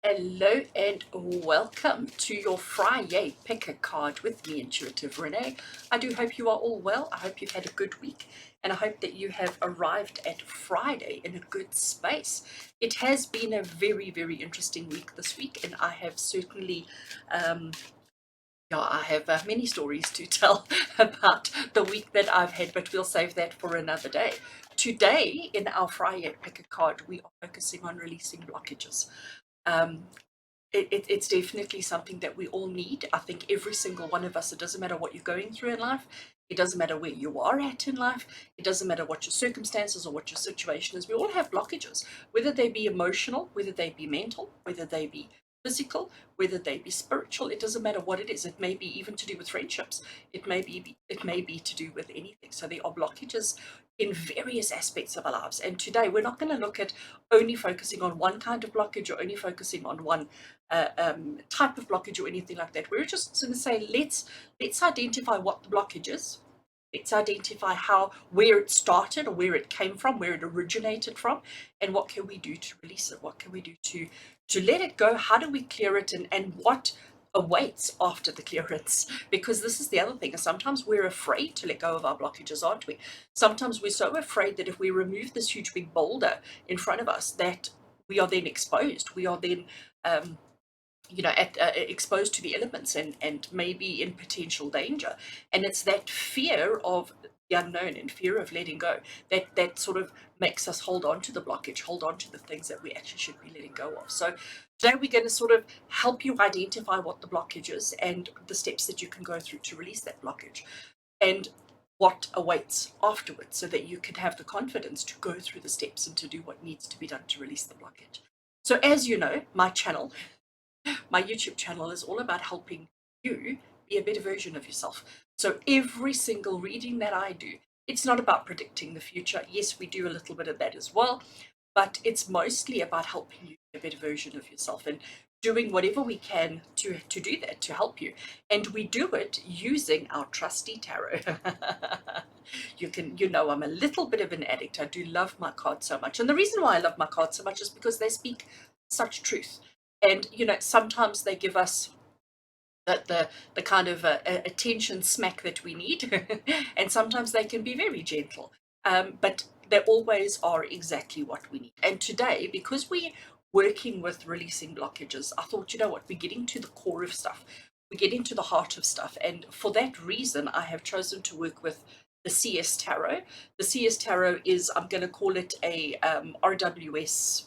Hello and welcome to your Friday Pick a Card with me, Intuitive Rene. I do hope you are all well. I hope you've had a good week and I hope that you have arrived at Friday in a good space. It has been a very, very interesting week this week, and I have certainly I have many stories to tell about the week that I've had, but we'll save that for another day. Today, in our Friday Pick a Card, we are focusing on releasing blockages. Um, it's definitely something that we all need. I think every single one of us, it doesn't matter what you're going through in life, it doesn't matter where you are at in life, it doesn't matter what your circumstances or what your situation is, we all have blockages, whether they be emotional, whether they be mental, whether they be physical, whether they be spiritual. It doesn't matter what it is. It may be even to do with friendships, it may be to do with anything. So there are blockages in various aspects of our lives, and today we're not going to look at only focusing on one kind of blockage or only focusing on one type of blockage or anything like that. We're just going to say let's identify what the blockage is. Let's identify where it started or where it came from, where it originated from, and what can we do to release it? What can we do to let it go? How do we clear it, and what awaits after the clearance? Because this is the other thing. Sometimes we're afraid to let go of our blockages, aren't we? Sometimes we're so afraid that if we remove this huge big boulder in front of us, that we are then exposed. We are then exposed to the elements and maybe in potential danger. And it's that fear of the unknown and fear of letting go that sort of makes us hold on to the blockage, hold on to the things that we actually should be letting go of. So today we're going to sort of help you identify what the blockage is and the steps that you can go through to release that blockage, and what awaits afterwards, so that you can have the confidence to go through the steps and to do what needs to be done to release the blockage. So as you know, my YouTube channel is all about helping you be a better version of yourself. So every single reading that I do, it's not about predicting the future. Yes, we do a little bit of that as well, but it's mostly about helping you be a better version of yourself and doing whatever we can to do that, to help you. And we do it using our trusty tarot. I'm a little bit of an addict. I do love my cards so much. And the reason why I love my cards so much is because they speak such truth. And sometimes they give us the kind of attention smack that we need, and sometimes they can be very gentle, but they always are exactly what we need. And today, because we're working with releasing blockages, I thought, we're getting to the core of stuff, we're getting to the heart of stuff, and for that reason I have chosen to work with the CS Tarot. The CS Tarot is, I'm going to call it a RWS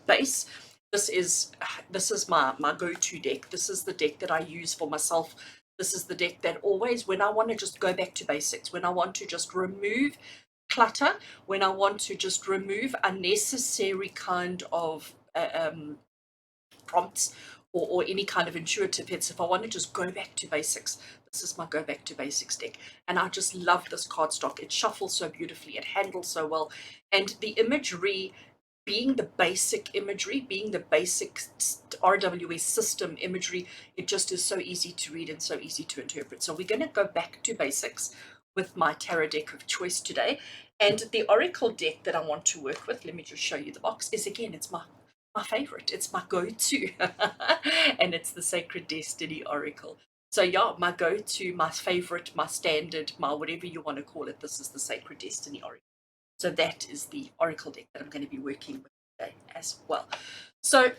base. This is my go-to deck. This is the deck that I use for myself. This is the deck that always, when I want to just go back to basics, when I want to just remove clutter, when I want to just remove unnecessary kind of prompts, or any kind of intuitive hits, if I want to just go back to basics, this is my go back to basics deck. And I just love this cardstock. It shuffles so beautifully, it handles so well, and the imagery, being the basic imagery, being the basic RWS system imagery, it just is so easy to read and so easy to interpret. So we're going to go back to basics with my tarot deck of choice today. And the oracle deck that I want to work with, let me just show you the box, is, again, it's my favorite, it's my go-to, and it's the Sacred Destiny Oracle. So yeah, my go-to, my favorite, my standard, my whatever you want to call it, this is the Sacred Destiny Oracle. So that is the oracle deck that I'm going to be working with today as well. So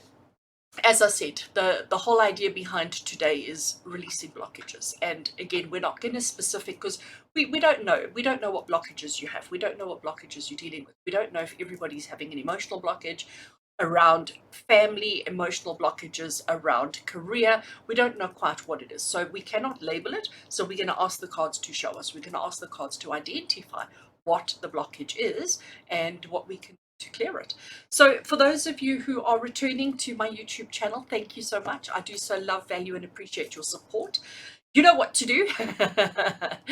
as I said, the whole idea behind today is releasing blockages. And again, we're not going to specific, because we don't know. We don't know what blockages you have. We don't know what blockages you're dealing with. We don't know if everybody's having an emotional blockage around family, emotional blockages around career. We don't know quite what it is. So we cannot label it. So we're going to ask the cards to show us. We're going to ask the cards to identify what the blockage is and what we can do to clear it. So for those of you who are returning to my YouTube channel, thank you so much. I do so love, value, and appreciate your support. You know what to do.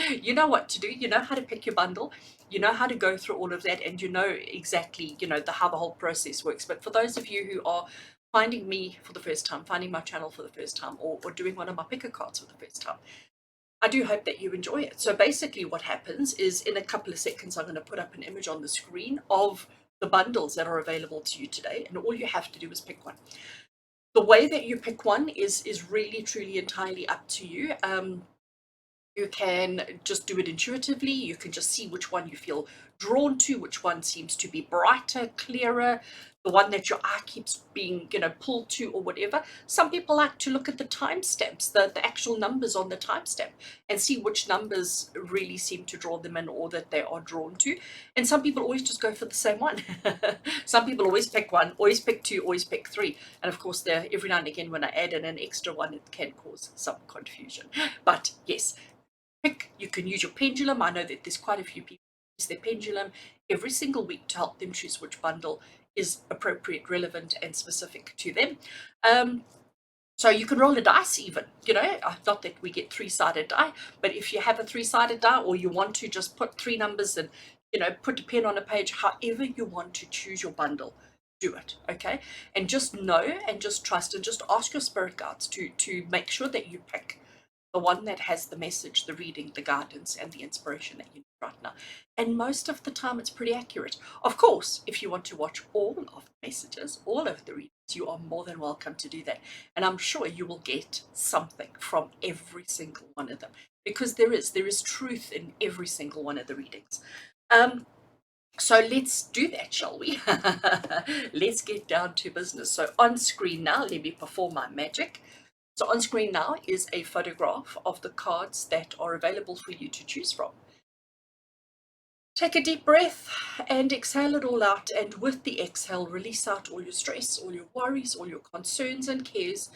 You know what to do. You know how to pick your bundle. You know how to go through all of that, and you know exactly, how the whole process works. But for those of you who are finding me for the first time, finding my channel for the first time, or doing one of my picker cards for the first time, I do hope that you enjoy it. So basically what happens is, in a couple of seconds, I'm going to put up an image on the screen of the bundles that are available to you today, and all you have to do is pick one. The way that you pick one is really truly entirely up to you. You can just do it intuitively. You can just see which one you feel drawn to, which one seems to be brighter, clearer, the one that your eye keeps being, pulled to or whatever. Some people like to look at the timestamps, the actual numbers on the timestamp, and see which numbers really seem to draw them in or that they are drawn to. And some people always just go for the same one. Some people always pick one, always pick two, always pick three. And of course, every now and again, when I add in an extra one, it can cause some confusion. But yes, you can use your pendulum. I know that there's quite a few people who use their pendulum every single week to help them choose which bundle is appropriate, relevant, and specific to them. So you can roll a dice even, not that we get three-sided die, but if you have a three-sided die or you want to just put three numbers and, put a pen on a page, however you want to choose your bundle, do it, okay? And just know and just trust and just ask your spirit guides to make sure that you pick the one that has the message, the reading, the guidance, and the inspiration that you need right now. And most of the time, it's pretty accurate. Of course, if you want to watch all of the messages, all of the readings, you are more than welcome to do that. And I'm sure you will get something from every single one of them, because there is truth in every single one of the readings. So let's do that, shall we? Let's get down to business. So on screen now, let me perform my magic. So on screen now is a photograph of the cards that are available for you to choose from. Take a deep breath and exhale it all out, and with the exhale, release out all your stress, all your worries, all your concerns and cares.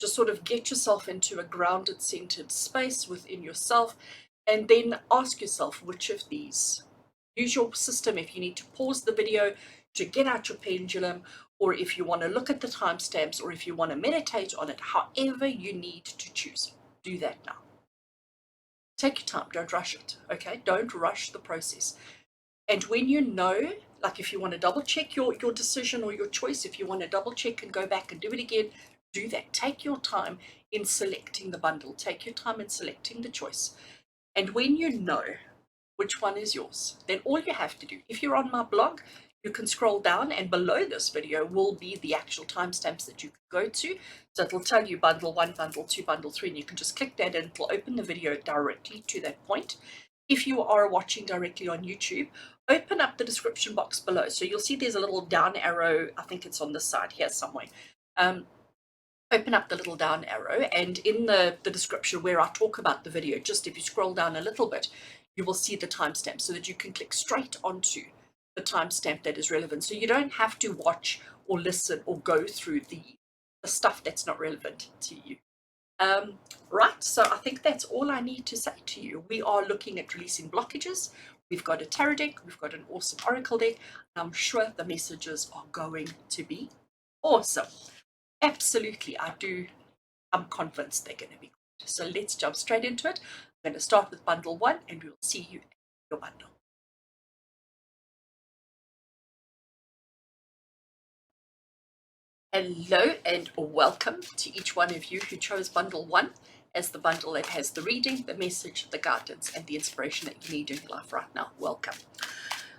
Just sort of get yourself into a grounded, centered space within yourself, and then ask yourself which of these. Use your system if you need to pause the video to get out your pendulum, or if you want to look at the timestamps, or if you want to meditate on it, however you need to choose. Do that now. Take your time, don't rush it, okay? Don't rush the process. And when you know, like if you want to double check your decision or your choice, if you want to double check and go back and do it again, do that. Take your time in selecting the bundle. Take your time in selecting the choice. And when you know which one is yours, then all you have to do, if you're on my blog, you can scroll down, and below this video will be the actual timestamps that you can go to. So it'll tell you bundle 1, bundle 2, bundle 3, and you can just click that and it'll open the video directly to that point. If you are watching directly on YouTube, open up the description box below. So you'll see there's a little down arrow. I think it's on this side here somewhere. Open up the little down arrow, and in the description where I talk about the video, just if you scroll down a little bit, you will see the timestamp so that you can click straight onto the timestamp that is relevant. So you don't have to watch or listen or go through the stuff that's not relevant to you. Right, so I think that's all I need to say to you. We are looking at releasing blockages. We've got a tarot deck, we've got an awesome oracle deck, and I'm sure the messages are going to be awesome. Absolutely, I'm convinced they're going to be good. So let's jump straight into it. I'm going to start with bundle 1, and we'll see you in your bundle. Hello and welcome to each one of you who chose bundle 1 as the bundle that has the reading, the message, the guidance, and the inspiration that you need in your life right now. Welcome.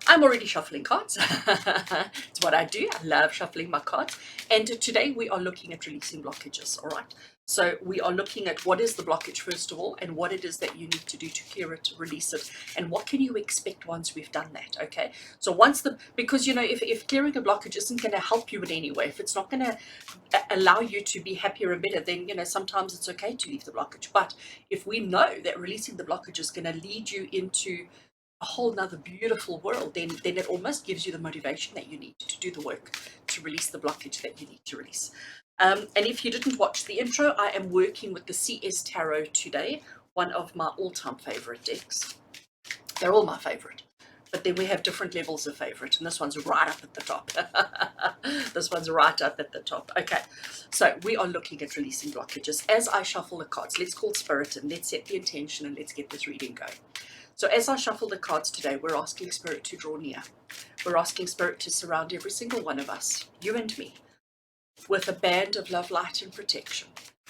I'm already shuffling cards. It's what I do. I love shuffling my cards. And today we are looking at releasing blockages, all right? So we are looking at what is the blockage, first of all, and what it is that you need to do to clear it, to release it, and what can you expect once we've done that, okay? So because, if clearing a blockage isn't going to help you in any way, if it's not going to allow you to be happier and better, then, sometimes it's okay to leave the blockage. But if we know that releasing the blockage is going to lead you into a whole nother beautiful world, then it almost gives you the motivation that you need to do the work to release the blockage that you need to release. And if you didn't watch the intro, I am working with the CS Tarot today, one of my all-time favorite decks. They're all my favorite, but then we have different levels of favorite, and this one's right up at the top. This one's right up at the top. Okay, so we are looking at releasing blockages. As I shuffle the cards, let's call Spirit and let's set the intention and let's get this reading going. So as I shuffle the cards today, we're asking Spirit to draw near. We're asking Spirit to surround every single one of us, you and me, with a band of love, light, and protection.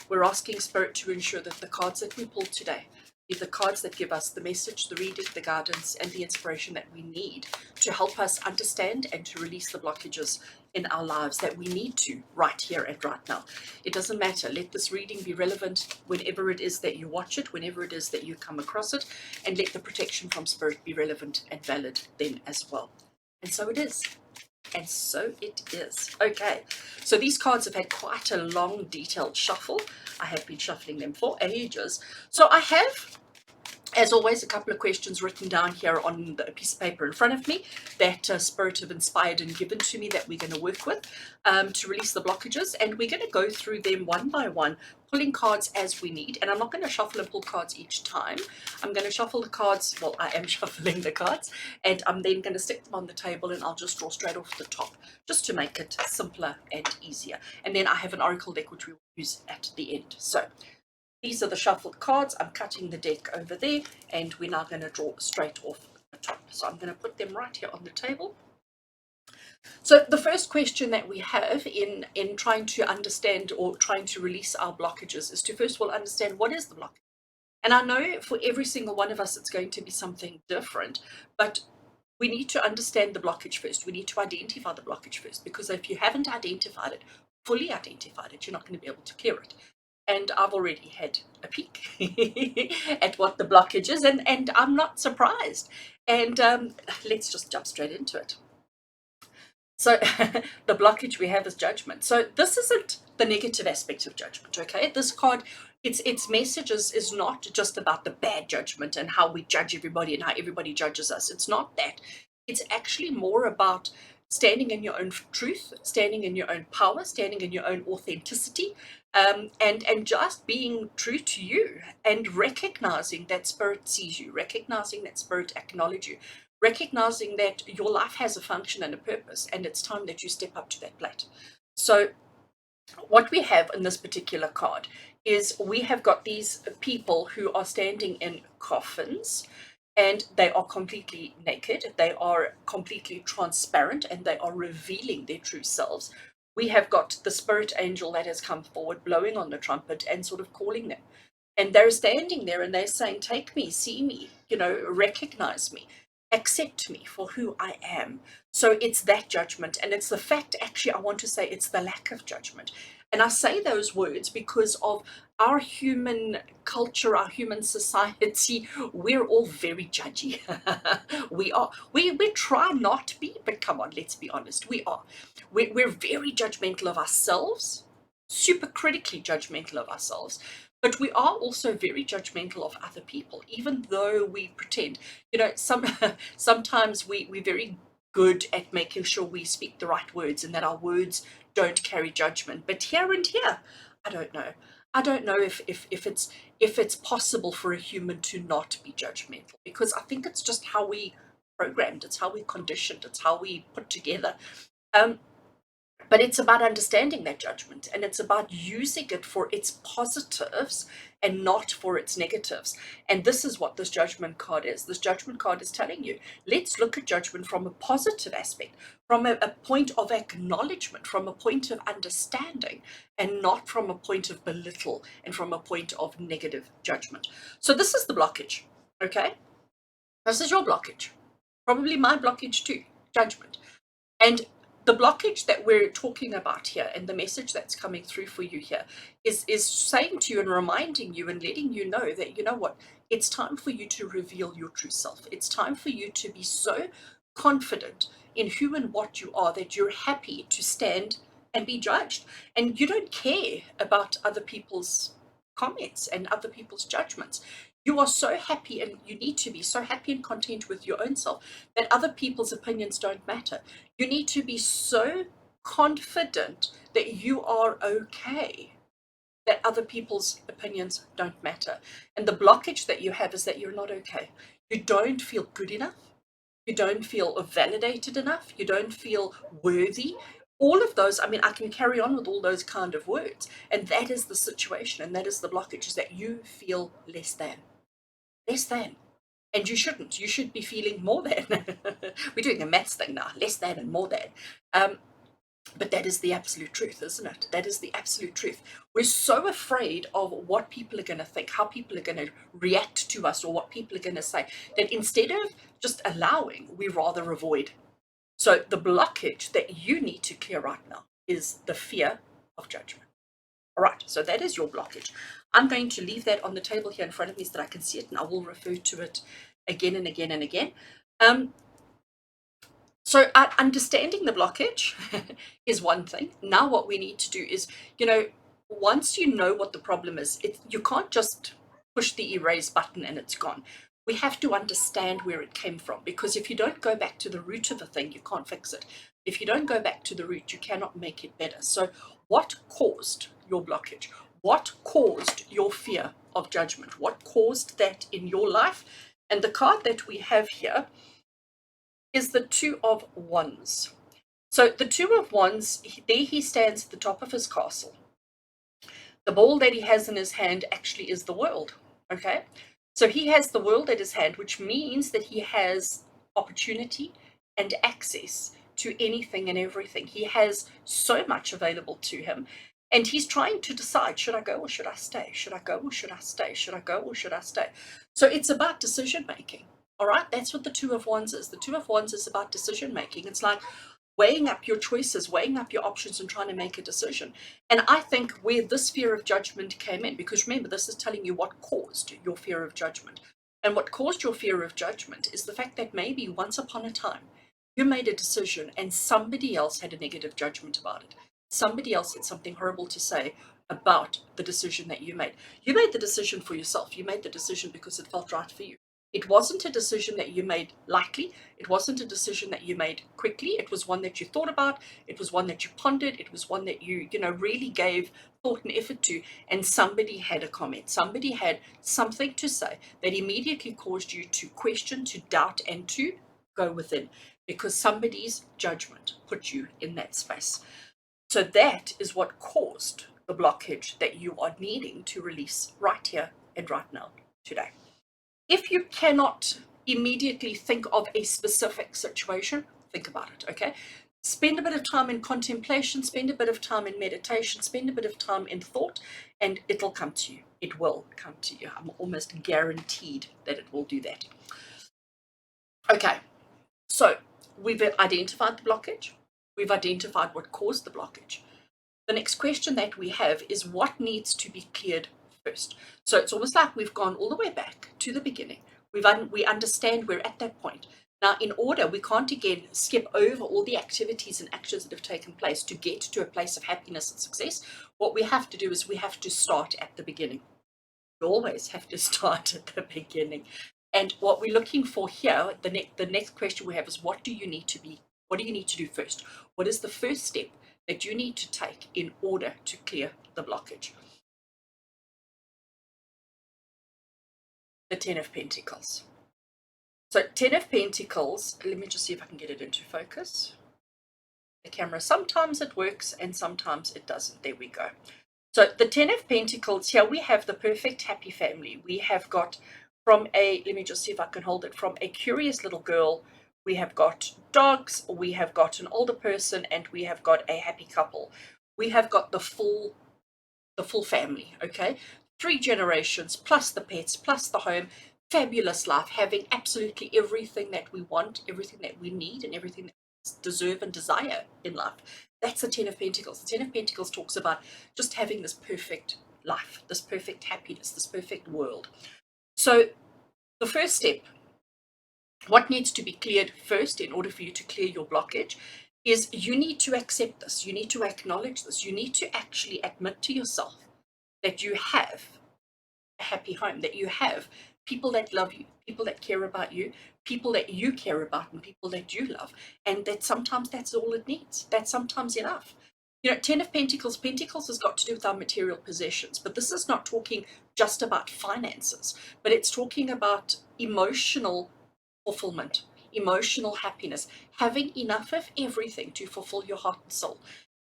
We're asking Spirit to ensure that the cards that we pull today be the cards that give us the message, the reading, the guidance, and the inspiration that we need to help us understand and to release the blockages in our lives that we need to right here and right now. It doesn't matter. Let this reading be relevant whenever it is that you watch it, whenever it is that you come across it, and let the protection from spirit be relevant and valid then as well. And so it is. And so it is. Okay, so these cards have had quite a long, detailed shuffle. I have been shuffling them for ages. So I have, as always, a couple of questions written down here on the piece of paper in front of me that Spirit have inspired and given to me that we're going to work with to release the blockages. And we're going to go through them one by one, pulling cards as we need. And I'm not going to shuffle and pull cards each time. I'm going to shuffle the cards. Well, I am shuffling the cards. And I'm then going to stick them on the table and I'll just draw straight off the top, just to make it simpler and easier. And then I have an oracle deck which we will use at the end. So these are the shuffled cards. I'm cutting the deck over there, and we're now going to draw straight off the top. So I'm going to put them right here on the table. So the first question that we have in trying to understand or trying to release our blockages is to first of all understand what is the blockage. And I know for every single one of us it's going to be something different, but we need to understand the blockage first. We need to identify the blockage first, because if you haven't identified it, fully identified it, you're not going to be able to clear it. And I've already had a peek at what the blockage is, and I'm not surprised. And let's just jump straight into it. So the blockage we have is judgment. So this isn't the negative aspect of judgment, okay? This card, its message is not just about the bad judgment and how we judge everybody and how everybody judges us. It's not that. It's actually more about standing in your own truth, standing in your own power, standing in your own authenticity, and just being true to you, and recognizing that spirit sees you, recognizing that spirit acknowledges you, recognizing that your life has a function and a purpose, and it's time that you step up to that plate. So what we have in this particular card is we have got these people who are standing in coffins, and they are completely naked, they are completely transparent, and they are revealing their true selves. We have got the spirit angel that has come forward, blowing on the trumpet and sort of calling them. And they're standing there and they're saying, take me, see me, recognize me, accept me for who I am. So it's that judgment. And it's the fact, actually, I want to say it's the lack of judgment. And I say those words because of our human culture, our human society. We're all very judgy. We are. We try not to be, but come on, let's be honest. We are. We're very judgmental of ourselves, super critically judgmental of ourselves. But we are also very judgmental of other people, even though we pretend. Sometimes we're very good at making sure we speak the right words and that our words don't carry judgment. But here and here, I don't know. I don't know if it's possible for a human to not be judgmental, because I think it's just how we programmed, it's how we conditioned, it's how we put together. But it's about understanding that judgment, and it's about using it for its positives and not for its negatives. And this is what this judgment card is. This judgment card is telling you, let's look at judgment from a positive aspect, from a point of acknowledgement, from a point of understanding, and not from a point of belittle and from a point of negative judgment. So this is the blockage, okay? This is your blockage. Probably my blockage too, judgment. And the blockage that we're talking about here, and the message that's coming through for you here, is saying to you and reminding you and letting you know that, you know what, it's time for you to reveal your true self. It's time for you to be so confident in who and what you are that you're happy to stand and be judged. And you don't care about other people's comments and other people's judgments. You are so happy, and you need to be so happy and content with your own self that other people's opinions don't matter. You need to be so confident that you are okay, that other people's opinions don't matter. And the blockage that you have is that you're not okay. You don't feel good enough. You don't feel validated enough. You don't feel worthy. All of those, I mean, I can carry on with all those kind of words. And that is the situation, and that is the blockage, is that you feel less than. Less than. And you shouldn't. You should be feeling more than. We're doing a maths thing now. Less than and more than. But that is the absolute truth, isn't it? That is the absolute truth. We're so afraid of what people are going to think, how people are going to react to us, or what people are going to say, that instead of just allowing, we rather avoid. So the blockage that you need to clear right now is the fear of judgment. All right, so that is your blockage. I'm going to leave that on the table here in front of me so that I can see it, and I will refer to it again and again and again. So understanding the blockage is one thing. Now what we need to do is, once you know what the problem is, you can't just push the erase button and it's gone. We have to understand where it came from, because if you don't go back to the root of the thing, you can't fix it. If you don't go back to the root, you cannot make it better. So what caused your blockage? What caused your fear of judgment? What caused that in your life? And the card that we have here is the Two of Wands. So the Two of Wands, there he stands at the top of his castle. The ball that he has in his hand actually is the world, okay? So he has the world at his hand, which means that he has opportunity and access to anything and everything. He has so much available to him, and he's trying to decide, should I go or should I stay? Should I go or should I stay? Should I go or should I stay? So it's about decision making. All right, that's what the Two of Wands is. The Two of Wands is about decision making. It's like weighing up your choices, weighing up your options, and trying to make a decision. And I think where this fear of judgment came in, because remember, this is telling you what caused your fear of judgment. And what caused your fear of judgment is the fact that maybe once upon a time you made a decision and somebody else had a negative judgment about it. Somebody else had something horrible to say about the decision that you made. You made the decision for yourself. You made the decision because it felt right for you. It wasn't a decision that you made lightly. It wasn't a decision that you made quickly. It was one that you thought about. It was one that you pondered. It was one that you really gave thought and effort to. And somebody had a comment. Somebody had something to say that immediately caused you to question, to doubt, and to go within, because somebody's judgment put you in that space. So that is what caused the blockage that you are needing to release right here and right now today. If you cannot immediately think of a specific situation, think about it, okay? Spend a bit of time in contemplation, spend a bit of time in meditation, spend a bit of time in thought, and it'll come to you. It will come to you. I'm almost guaranteed that it will do that. Okay, so we've identified the blockage. We've identified what caused the blockage. The next question that we have is what needs to be cleared first. So it's almost like we've gone all the way back to the beginning. We understand we're at that point. Now, in order, we can't again skip over all the activities and actions that have taken place to get to a place of happiness and success. What we have to do is we have to start at the beginning. We always have to start at the beginning. And what we're looking for here, the next question we have is what do you need to do first? What is the first step that you need to take in order to clear the blockage? The Ten of Pentacles. So Ten of Pentacles, let me just see if I can get it into focus. The camera, sometimes it works and sometimes it doesn't. There we go. So the Ten of Pentacles, here we have the perfect happy family. We have got from let me just see if I can hold it, from a curious little girl, we have got dogs, we have got an older person, and we have got a happy couple. We have got the full family, okay? 3 generations, plus the pets, plus the home, fabulous life, having absolutely everything that we want, everything that we need, and everything that we deserve and desire in life. That's the Ten of Pentacles. The Ten of Pentacles talks about just having this perfect life, this perfect happiness, this perfect world. So the first step, what needs to be cleared first in order for you to clear your blockage, is you need to accept this. You need to acknowledge this. You need to actually admit to yourself that you have a happy home, that you have people that love you, people that care about you, people that you care about, and people that you love, and that sometimes that's all it needs. That's sometimes enough. Ten of Pentacles, Pentacles has got to do with our material possessions, but this is not talking just about finances, but it's talking about emotional fulfillment, emotional happiness, having enough of everything to fulfill your heart and soul.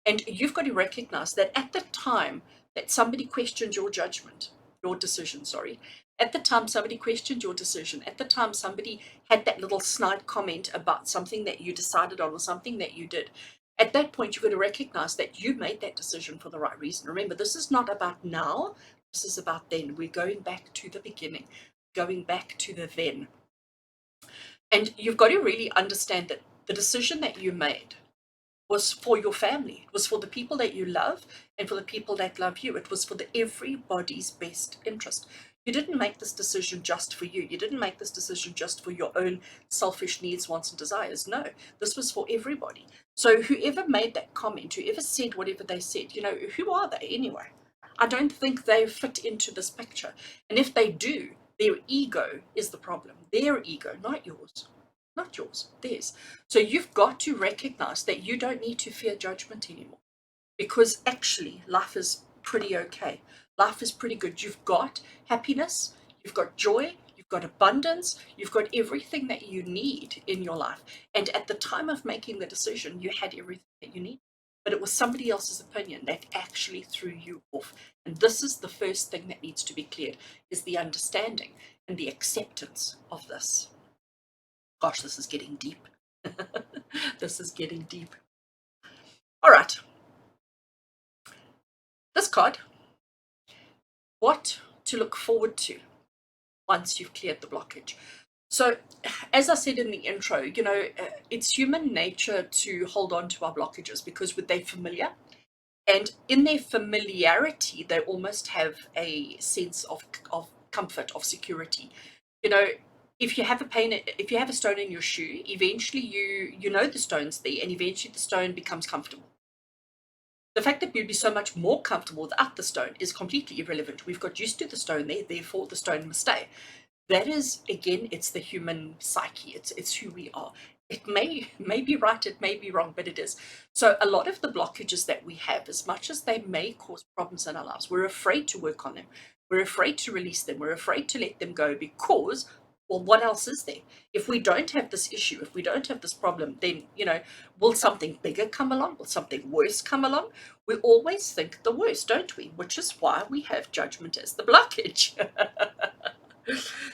And you've got to recognize that at the time that somebody questioned your judgment, your decision, sorry, at the time somebody questioned your decision, at the time somebody had that little snide comment about something that you decided on or something that you did, at that point you've got to recognize that you made that decision for the right reason. Remember, this is not about now, this is about then. We're going back to the beginning, going back to the then. And you've got to really understand that the decision that you made was for your family. It was for the people that you love and for the people that love you. It was for everybody's best interest. You didn't make this decision just for you. You didn't make this decision just for your own selfish needs, wants, and desires. No, this was for everybody. So whoever made that comment, whoever said whatever they said, who are they anyway? I don't think they fit into this picture. And if they do, their ego is the problem. Their ego, not yours. Not yours, theirs. So you've got to recognize that you don't need to fear judgment anymore, because actually life is pretty okay. Life is pretty good. You've got happiness, you've got joy, you've got abundance, you've got everything that you need in your life. And at the time of making the decision, you had everything that you need. But it was somebody else's opinion that actually threw you off. And this is the first thing that needs to be cleared, is the understanding and the acceptance of this. Gosh, this is getting deep. This is getting deep. All right. This card, what to look forward to once you've cleared the blockage. So, as I said in the intro, it's human nature to hold on to our blockages because they're familiar. And in their familiarity, they almost have a sense of comfort, of security. If you have a stone in your shoe, eventually you know the stone's there, and eventually the stone becomes comfortable. The fact that you'd be so much more comfortable without the stone is completely irrelevant. We've got used to the stone there, therefore the stone must stay. That is, again, it's the human psyche. It's who we are. It may be right, it may be wrong, but it is. So a lot of the blockages that we have, as much as they may cause problems in our lives, we're afraid to work on them. We're afraid to release them. We're afraid to let them go because, well, what else is there? If we don't have this issue, if we don't have this problem, then, will something bigger come along? Will something worse come along? We always think the worst, don't we? Which is why we have judgment as the blockage.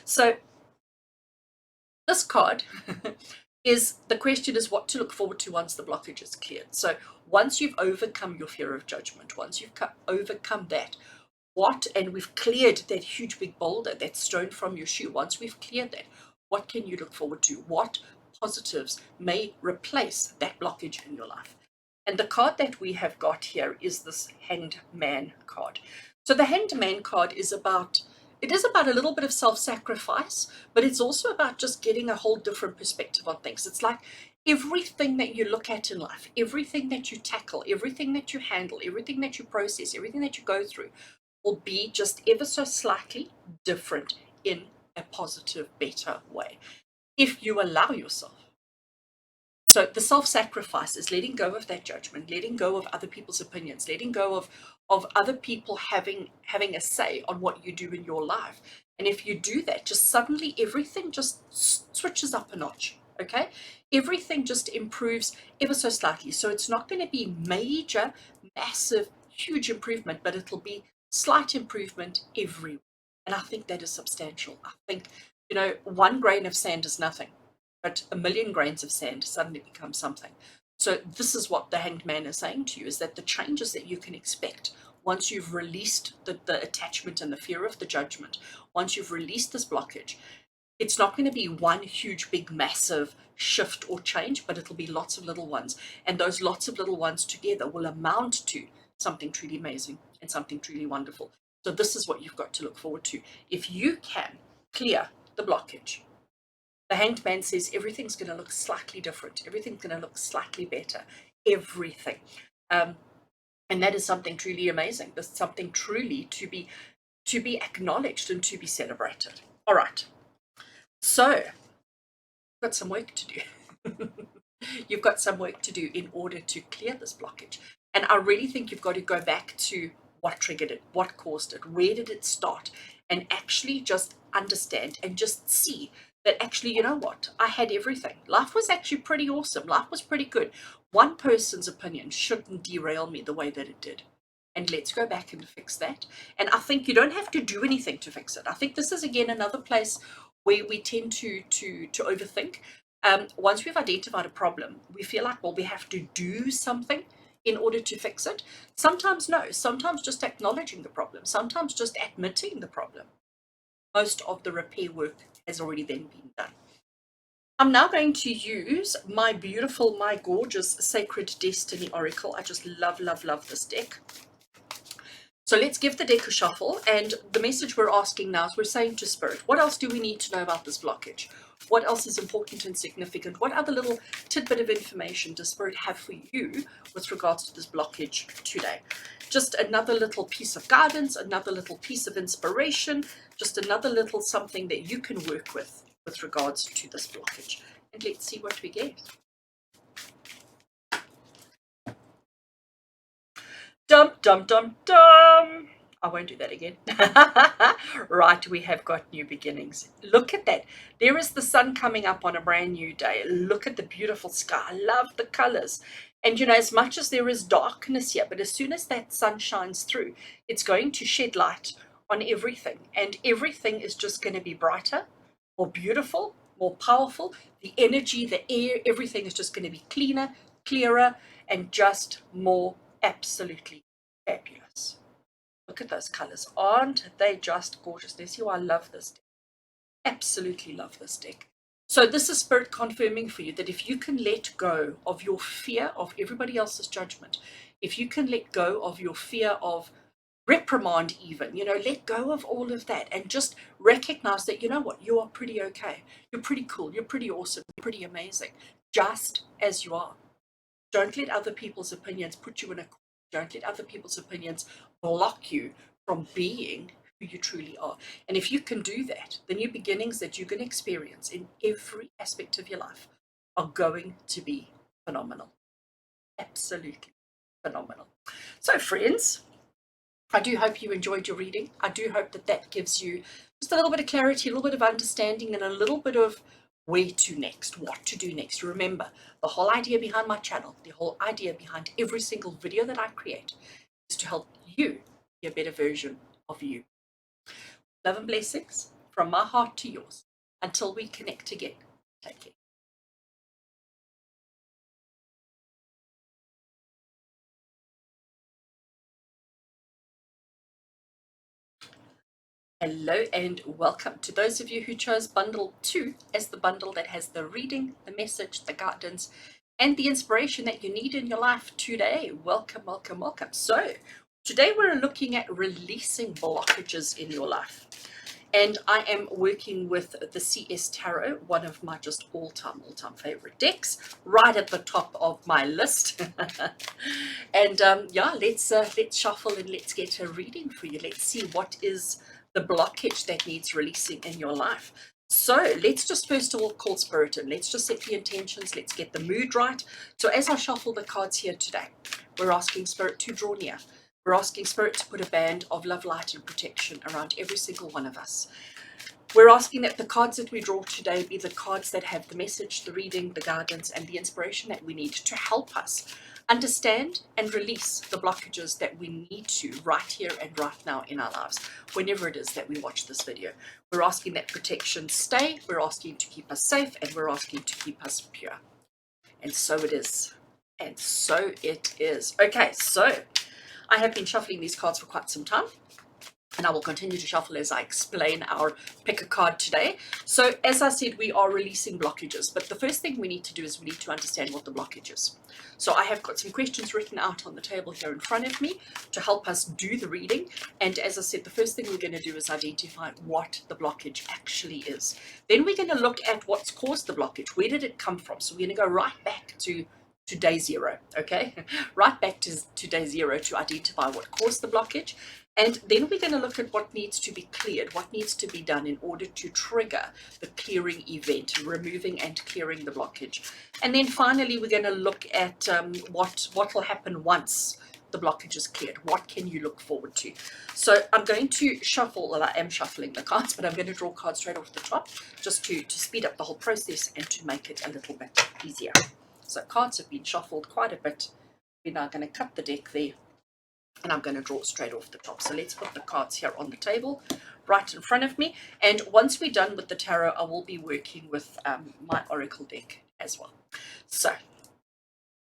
So this card the question is what to look forward to once the blockage is cleared. So once you've overcome your fear of judgment, once you've overcome that, and we've cleared that huge big boulder, that stone from your shoe, once we've cleared that, what can you look forward to? What positives may replace that blockage in your life? And the card that we have got here is this Hanged Man card. So the Hanged Man card is about a little bit of self-sacrifice, but it's also about just getting a whole different perspective on things. It's like everything that you look at in life, everything that you tackle, everything that you handle, everything that you process, everything that you go through will be just ever so slightly different in a positive, better way, if you allow yourself. So the self-sacrifice is letting go of that judgment, letting go of other people's opinions, letting go of other people having a say on what you do in your life. And if you do that, just suddenly everything just switches up a notch, okay? Everything just improves ever so slightly. So it's not going to be major, massive, huge improvement, but it'll be slight improvement everywhere. And I think that is substantial. I think, 1 grain of sand is nothing, but 1,000,000 grains of sand suddenly becomes something. So this is what the Hanged Man is saying to you, is that the changes that you can expect once you've released the attachment and the fear of the judgment, once you've released this blockage, it's not going to be one huge, big, massive shift or change, but it'll be lots of little ones. And those lots of little ones together will amount to something truly amazing and something truly wonderful. So this is what you've got to look forward to. If you can clear the blockage, the Hanged Man says everything's going to look slightly different. Everything's going to look slightly better. Everything. And that is something truly amazing. That's something truly to be acknowledged and to be celebrated. All right. So, you've got some work to do. You've got some work to do in order to clear this blockage. And I really think you've got to go back to what triggered it, what caused it, where did it start, and actually just understand and just see that actually, you know what, I had everything. Life was actually pretty awesome. Life was pretty good. One person's opinion shouldn't derail me the way that it did. And let's go back and fix that. And I think you don't have to do anything to fix it. I think this is, again, another place where we tend to overthink. Once we've identified a problem, we feel like, well, we have to do something in order to fix it. Sometimes no. Sometimes just acknowledging the problem. Sometimes just admitting the problem. Most of the repair work has already then been done. I'm now going to use my beautiful, my gorgeous Sacred Destiny Oracle. I just love, love, love this deck. So let's give the deck a shuffle, and the message we're asking now is we're saying to Spirit, what else do we need to know about this blockage? What else is important and significant? What other little tidbit of information does Spirit have for you with regards to this blockage today? Just another little piece of guidance, another little piece of inspiration, just another little something that you can work with regards to this blockage. And let's see what we get. Dum, dum, dum, dum. I won't do that again. Right, we have got new beginnings. Look at that. There is the sun coming up on a brand new day. Look at the beautiful sky. I love the colors. And you know, as much as there is darkness here, but as soon as that sun shines through, it's going to shed light on everything. And everything is just going to be brighter, more beautiful, more powerful. The energy, the air, everything is just going to be cleaner, clearer, and just more absolutely fabulous. Look at those colors. Aren't they just gorgeous? They see why I love this deck. Absolutely love this deck. So this is Spirit confirming for you that if you can let go of your fear of everybody else's judgment, if you can let go of your fear of reprimand even, you know, let go of all of that and just recognize that, you know what, you are pretty okay. You're pretty cool. You're pretty awesome. You're pretty amazing, just as you are. Don't let other people's opinions put you in a corner. Don't let other people's opinions block you from being who you truly are. And if you can do that, the new beginnings that you're going to experience in every aspect of your life are going to be phenomenal. Absolutely phenomenal. So friends, I do hope you enjoyed your reading. I do hope that that gives you just a little bit of clarity, a little bit of understanding, and a little bit of where to next, what to do next. Remember, the whole idea behind my channel, the whole idea behind every single video that I create is to help you be a better version of you. Love and blessings from my heart to yours. Until we connect again, take care. Hello and welcome to those of you who chose bundle 2 as the bundle that has the reading, the message, the guidance, and the inspiration that you need in your life today. Welcome, welcome, welcome. So today we're looking at releasing blockages in your life. And I am working with the CS Tarot, one of my just all-time favorite decks, right at the top of my list. And yeah, let's shuffle and let's get a reading for you. Let's see what is the blockage that needs releasing in your life. So let's just first of all call Spirit in. Let's just set the intentions. Let's get the mood right. So as I shuffle the cards here today, we're asking Spirit to draw near. We're asking Spirit to put a band of love, light, and protection around every single one of us. We're asking that the cards that we draw today be the cards that have the message, the reading, the guidance, and the inspiration that we need to help us understand and release the blockages that we need to right here and right now in our lives, whenever it is that we watch this video. We're asking that protection stay, we're asking to keep us safe, and we're asking to keep us pure. And so it is. And so it is. Okay, so I have been shuffling these cards for quite some time, and I will continue to shuffle as I explain our pick a card today. So as I said, we are releasing blockages, but the first thing we need to do is we need to understand what the blockage is. So I have got some questions written out on the table here in front of me to help us do the reading. And as I said, the first thing we're going to do is identify what the blockage actually is. Then we're going to look at what's caused the blockage. Where did it come from? So we're going to go right back to day zero, okay? Right back to day zero to identify what caused the blockage. And then we're going to look at what needs to be cleared, what needs to be done in order to trigger the clearing event, removing and clearing the blockage. And then finally, we're going to look at what will happen once the blockage is cleared. What can you look forward to? So I'm going to shuffle, well, I am shuffling the cards, but I'm going to draw cards straight off the top just to speed up the whole process and to make it a little bit easier. So cards have been shuffled quite a bit. We're now going to cut the deck there, and I'm going to draw straight off the top. So let's put the cards here on the table right in front of me. And once we're done with the tarot, I will be working with my oracle deck as well. So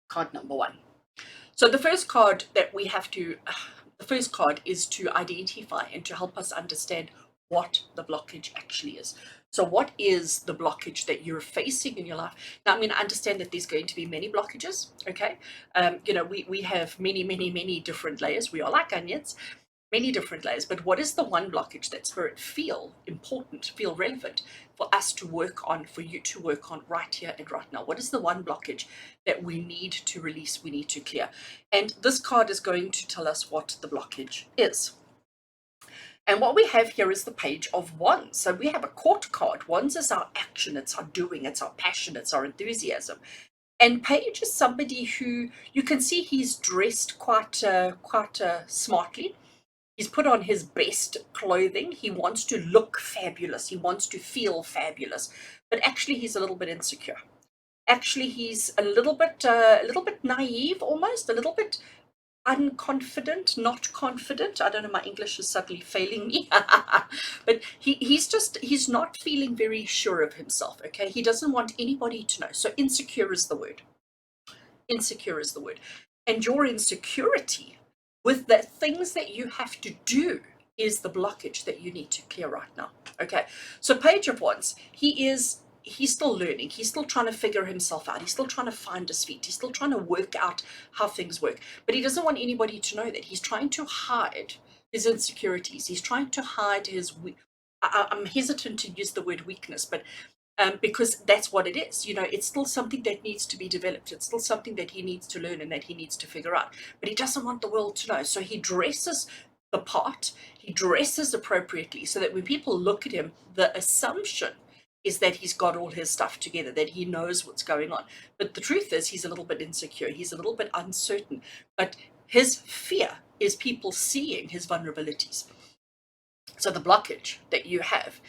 card number 1. So the first card that we have to, the first card is to identify and to help us understand what the blockage actually is. So what is the blockage that you're facing in your life? Now, I mean, I understand that there's going to be many blockages, okay? We have many different layers. We are like onions, many different layers. But what is the one blockage that Spirit feel important, feel relevant for us to work on, for you to work on right here and right now? What is the one blockage that we need to release, we need to clear? And this card is going to tell us what the blockage is. And what we have here is the Page of Wands. So we have a Court card. Wands is our action, it's our doing, it's our passion, it's our enthusiasm. And Page is somebody who you can see he's dressed quite smartly. He's put on his best clothing. He wants to look fabulous. He wants to feel fabulous. But actually, he's a little bit insecure. Actually, he's a little bit naive, almost a little bit unconfident, not confident. I don't know, my English is suddenly failing me. But he's not feeling very sure of himself, okay? He doesn't want anybody to know. So insecure is the word. Insecure is the word. And your insecurity with the things that you have to do is the blockage that you need to clear right now, okay? So Page of Wands, he's still learning. He's still trying to figure himself out. He's still trying to find his feet. He's still trying to work out how things work. But he doesn't want anybody to know that. He's trying to hide his insecurities. He's trying to hide his I'm hesitant to use the word weakness, but because that's what it is. It's still something that needs to be developed. It's still something that he needs to learn and that he needs to figure out. But he doesn't want the world to know. So he dresses the part. He dresses appropriately so that when people look at him, the assumption is that he's got all his stuff together, that he knows what's going on. But the truth is he's a little bit insecure. He's a little bit uncertain. But his fear is people seeing his vulnerabilities. So the blockage that you have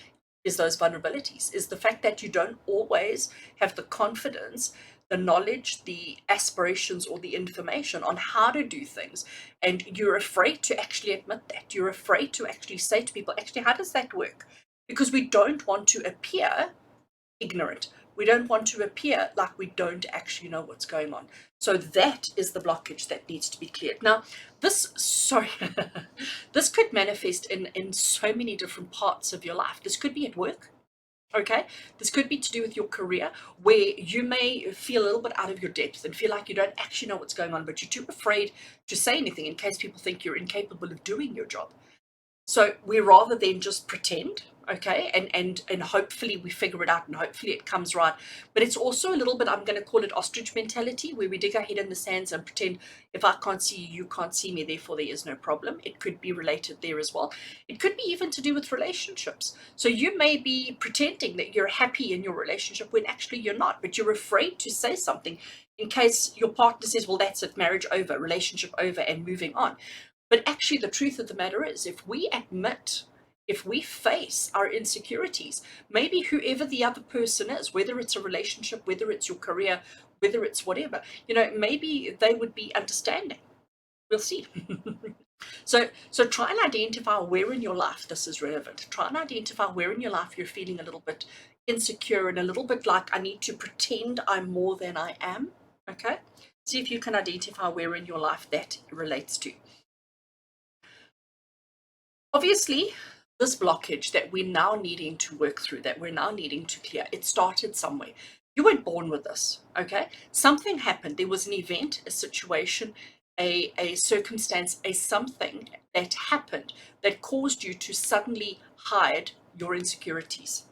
is those vulnerabilities, is the fact that you don't always have the confidence, the knowledge, the aspirations, or the information on how to do things. And you're afraid to actually admit that. You're afraid to actually say to people, actually, how does that work? Because we don't want to appear ignorant. We don't want to appear like we don't actually know what's going on. So that is the blockage that needs to be cleared. Now, this could manifest in so many different parts of your life. This could be at work. Okay, this could be to do with your career, where you may feel a little bit out of your depth and feel like you don't actually know what's going on, but you're too afraid to say anything in case people think you're incapable of doing your job. So we rather than just pretend, okay, and hopefully we figure it out and hopefully it comes right. But it's also a little bit, I'm going to call it ostrich mentality, where we dig our head in the sands and pretend if I can't see you, you can't see me, therefore there is no problem. It could be related there as well. It could be even to do with relationships. So you may be pretending that you're happy in your relationship when actually you're not, but you're afraid to say something in case your partner says, well, that's it, marriage over, relationship over, and moving on. But actually, the truth of the matter is, if we admit, if we face our insecurities, maybe whoever the other person is, whether it's a relationship, whether it's your career, whether it's whatever, maybe they would be understanding. We'll see. So try and identify where in your life this is relevant. Try and identify where in your life you're feeling a little bit insecure and a little bit like I need to pretend I'm more than I am. Okay? See if you can identify where in your life that relates to. Obviously, this blockage that we're now needing to work through, that we're now needing to clear, it started somewhere. You weren't born with this, okay? Something happened. There was an event, a situation, a circumstance, a something that happened that caused you to suddenly hide your insecurities.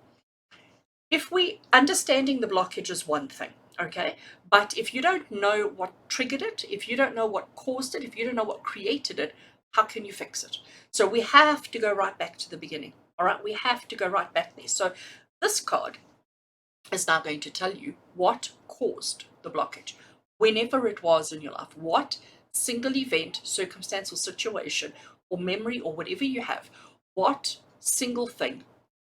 If we understanding the blockage is one thing, okay? But if you don't know what triggered it, if you don't know what caused it, if you don't know what created it, how can you fix it? So we have to go right back to the beginning. All right, we have to go right back there. So this card is now going to tell you what caused the blockage, whenever it was in your life, what single event, circumstance, or situation, or memory, or whatever you have, what single thing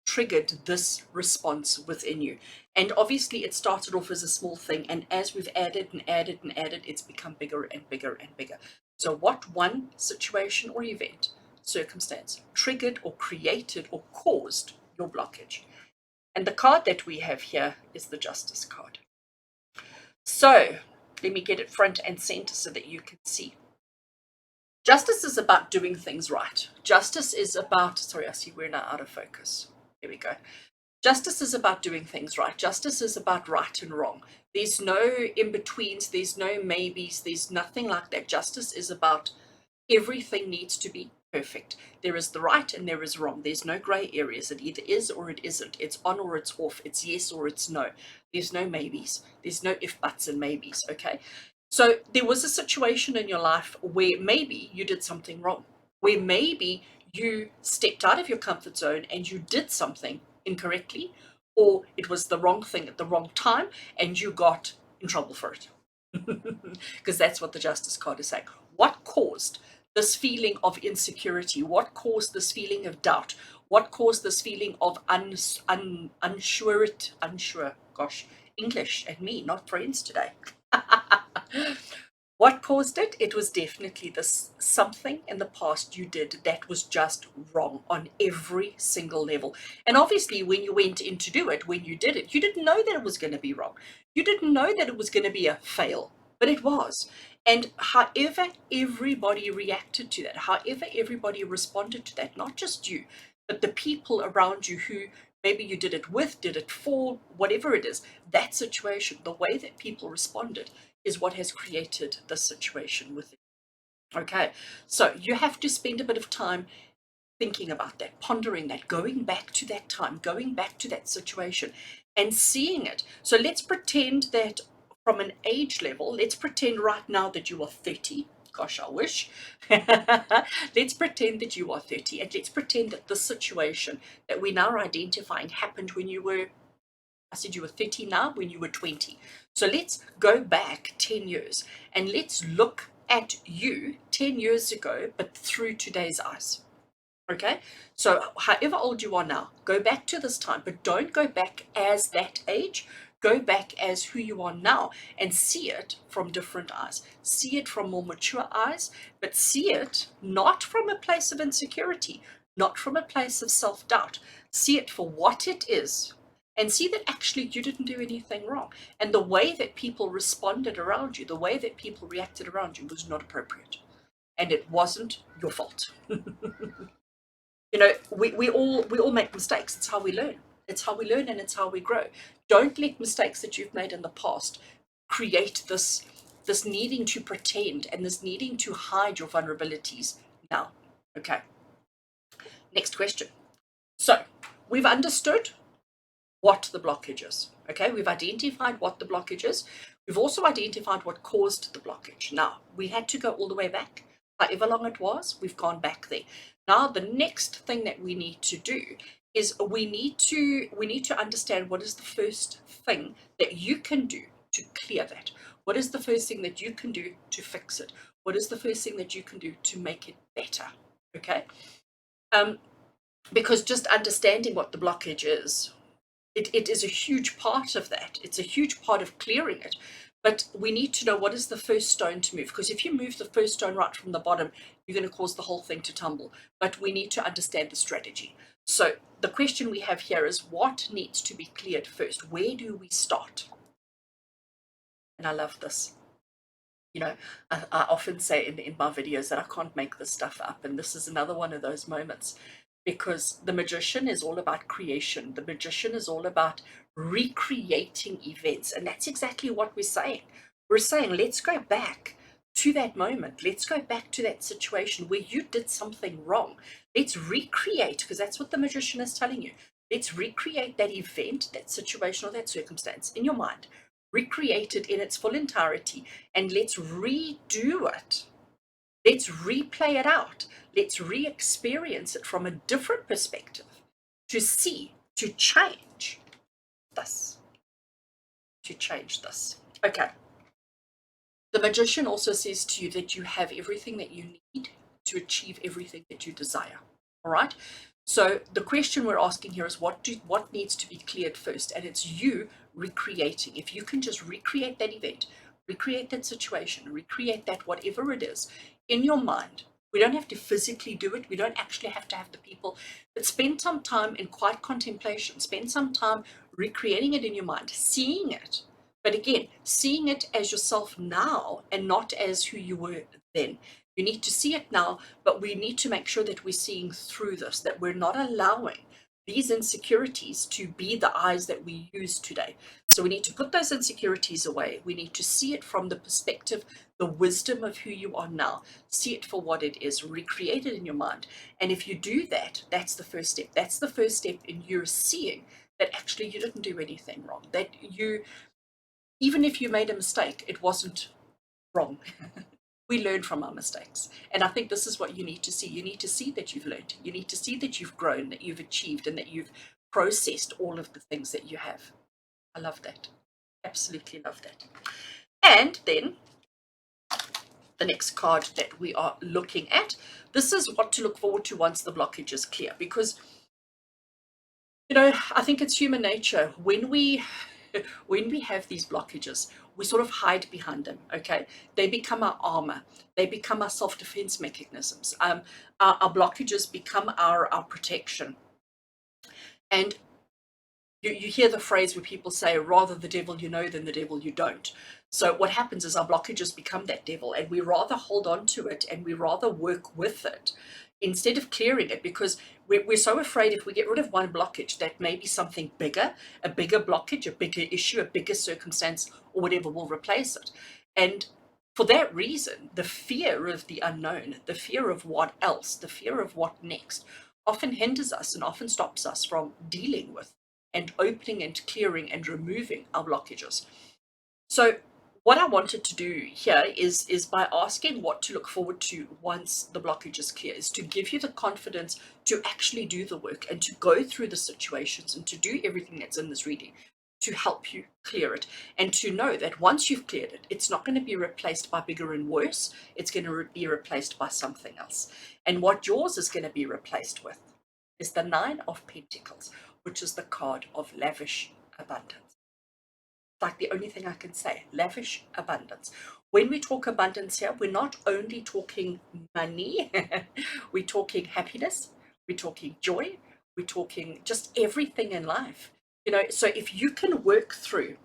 triggered this response within you. And obviously it started off as a small thing, and as we've added and added and added, it's become bigger and bigger and bigger. So what one situation or event, circumstance triggered or created or caused your blockage? And the card that we have here is the Justice card. So let me get it front and center so that you can see. Justice is about doing things right. Justice is about, sorry, I see we're now out of focus. Here we go. Justice is about doing things right. Justice is about right and wrong. There's no in-betweens, there's no maybes, there's nothing like that. Justice is about everything needs to be perfect. There is the right and there is wrong. There's no grey areas. It either is or it isn't. It's on or it's off. It's yes or it's no. There's no maybes. There's no if, buts, and maybes. Okay. So there was a situation in your life where maybe you did something wrong, where maybe you stepped out of your comfort zone and you did something incorrectly, or it was the wrong thing at the wrong time and you got in trouble for it. Because that's what the justice card is saying. What caused this feeling of insecurity? What caused this feeling of doubt? What caused this feeling of unsure? Gosh, English and me, not friends today. What caused it? It was definitely this something in the past you did that was just wrong on every single level. And obviously, when you went in to do it, when you did it, you didn't know that it was going to be wrong. You didn't know that it was going to be a fail, but it was. And however everybody reacted to that, however everybody responded to that, not just you, but the people around you who maybe you did it with, did it for, whatever it is, that situation, the way that people responded is what has created this situation with it. Okay, so you have to spend a bit of time thinking about that, pondering that, going back to that time, going back to that situation and seeing it. So let's pretend that from an age level, let's pretend right now that you are 30. Gosh, I wish. Let's pretend that you are 30 and let's pretend that this situation that we now are identifying happened when you were, I said you were 30 now, when you were 20. So let's go back 10 years and let's look at you 10 years ago, but through today's eyes. Okay, so however old you are now, go back to this time, but don't go back as that age. Go back as who you are now and see it from different eyes. See it from more mature eyes, but see it not from a place of insecurity, not from a place of self-doubt. See it for what it is and see that actually you didn't do anything wrong. And the way that people responded around you, the way that people reacted around you was not appropriate. And it wasn't your fault. You know, we all make mistakes. It's how we learn. It's how we learn and it's how we grow. Don't let mistakes that you've made in the past create this needing to pretend and this needing to hide your vulnerabilities now. Okay. Next question. So we've understood what the blockage is. Okay, we've identified what the blockage is. We've also identified what caused the blockage. Now, we had to go all the way back. However long it was, we've gone back there. Now, the next thing that we need to do is we need to understand what is the first thing that you can do to clear that. What is the first thing that you can do to fix it? What is the first thing that you can do to make it better? Okay, because just understanding what the blockage is, it is a huge part of that. It's a huge part of clearing it. But we need to know what is the first stone to move, because if you move the first stone right from the bottom, you're going to cause the whole thing to tumble. But we need to understand the strategy. So the question we have here is, what needs to be cleared first? Where do we start? And I love this. You know, I often say in my videos that I can't make this stuff up. And this is another one of those moments, because the magician is all about creation. The magician is all about recreating events. And that's exactly what we're saying. We're saying, let's go back to that moment. Let's go back to that situation where you did something wrong. Let's recreate, because that's what the magician is telling you. Let's recreate that event, that situation, or that circumstance in your mind. Recreate it in its full entirety, and let's redo it. Let's replay it out. Let's re-experience it from a different perspective to see, to change this. To change this. Okay. The magician also says to you that you have everything that you need to achieve everything that you desire. All right? So the question we're asking here is what needs to be cleared first? And it's you recreating. If you can just recreate that event, recreate that situation, recreate that whatever it is in your mind. We don't have to physically do it. We don't actually have to have the people, but spend some time in quiet contemplation. Spend some time recreating it in your mind, seeing it. But again, seeing it as yourself now and not as who you were then. You need to see it now, but we need to make sure that we're seeing through this, that we're not allowing these insecurities to be the eyes that we use today. So we need to put those insecurities away. We need to see it from the perspective, the wisdom of who you are now. See it for what it is, recreate it in your mind. And if you do that, that's the first step. That's the first step in you seeing that actually you didn't do anything wrong. That you, even if you made a mistake, it wasn't wrong. We learn from our mistakes. And I think this is what you need to see. You need to see that you've learned. You need to see that you've grown, that you've achieved, and that you've processed all of the things that you have. I love that. Absolutely love that. And then the next card that we are looking at, this is what to look forward to once the blockage is clear. Because, you know, I think it's human nature. When we have these blockages, we sort of hide behind them. Okay, they become our armor. They become our self-defense mechanisms. Our blockages become our protection. And you hear the phrase where people say, rather the devil you know than the devil you don't. So what happens is our blockages become that devil, and we rather hold on to it and we rather work with it instead of clearing it, because we're so afraid if we get rid of one blockage that maybe something bigger, a bigger blockage, a bigger issue, a bigger circumstance or whatever will replace it. And for that reason, the fear of the unknown, the fear of what else, the fear of what next often hinders us and often stops us from dealing with and opening and clearing and removing our blockages. So what I wanted to do here is by asking what to look forward to once the blockage is clear, is to give you the confidence to actually do the work and to go through the situations and to do everything that's in this reading to help you clear it, and to know that once you've cleared it, it's not going to be replaced by bigger and worse. It's going to be replaced by something else. And what yours is going to be replaced with is the 9 of Pentacles, which is the card of lavish abundance. Like the only thing I can say, lavish abundance. When we talk abundance here, we're not only talking money, we're talking happiness, we're talking joy, we're talking just everything in life. You know, so if you can work through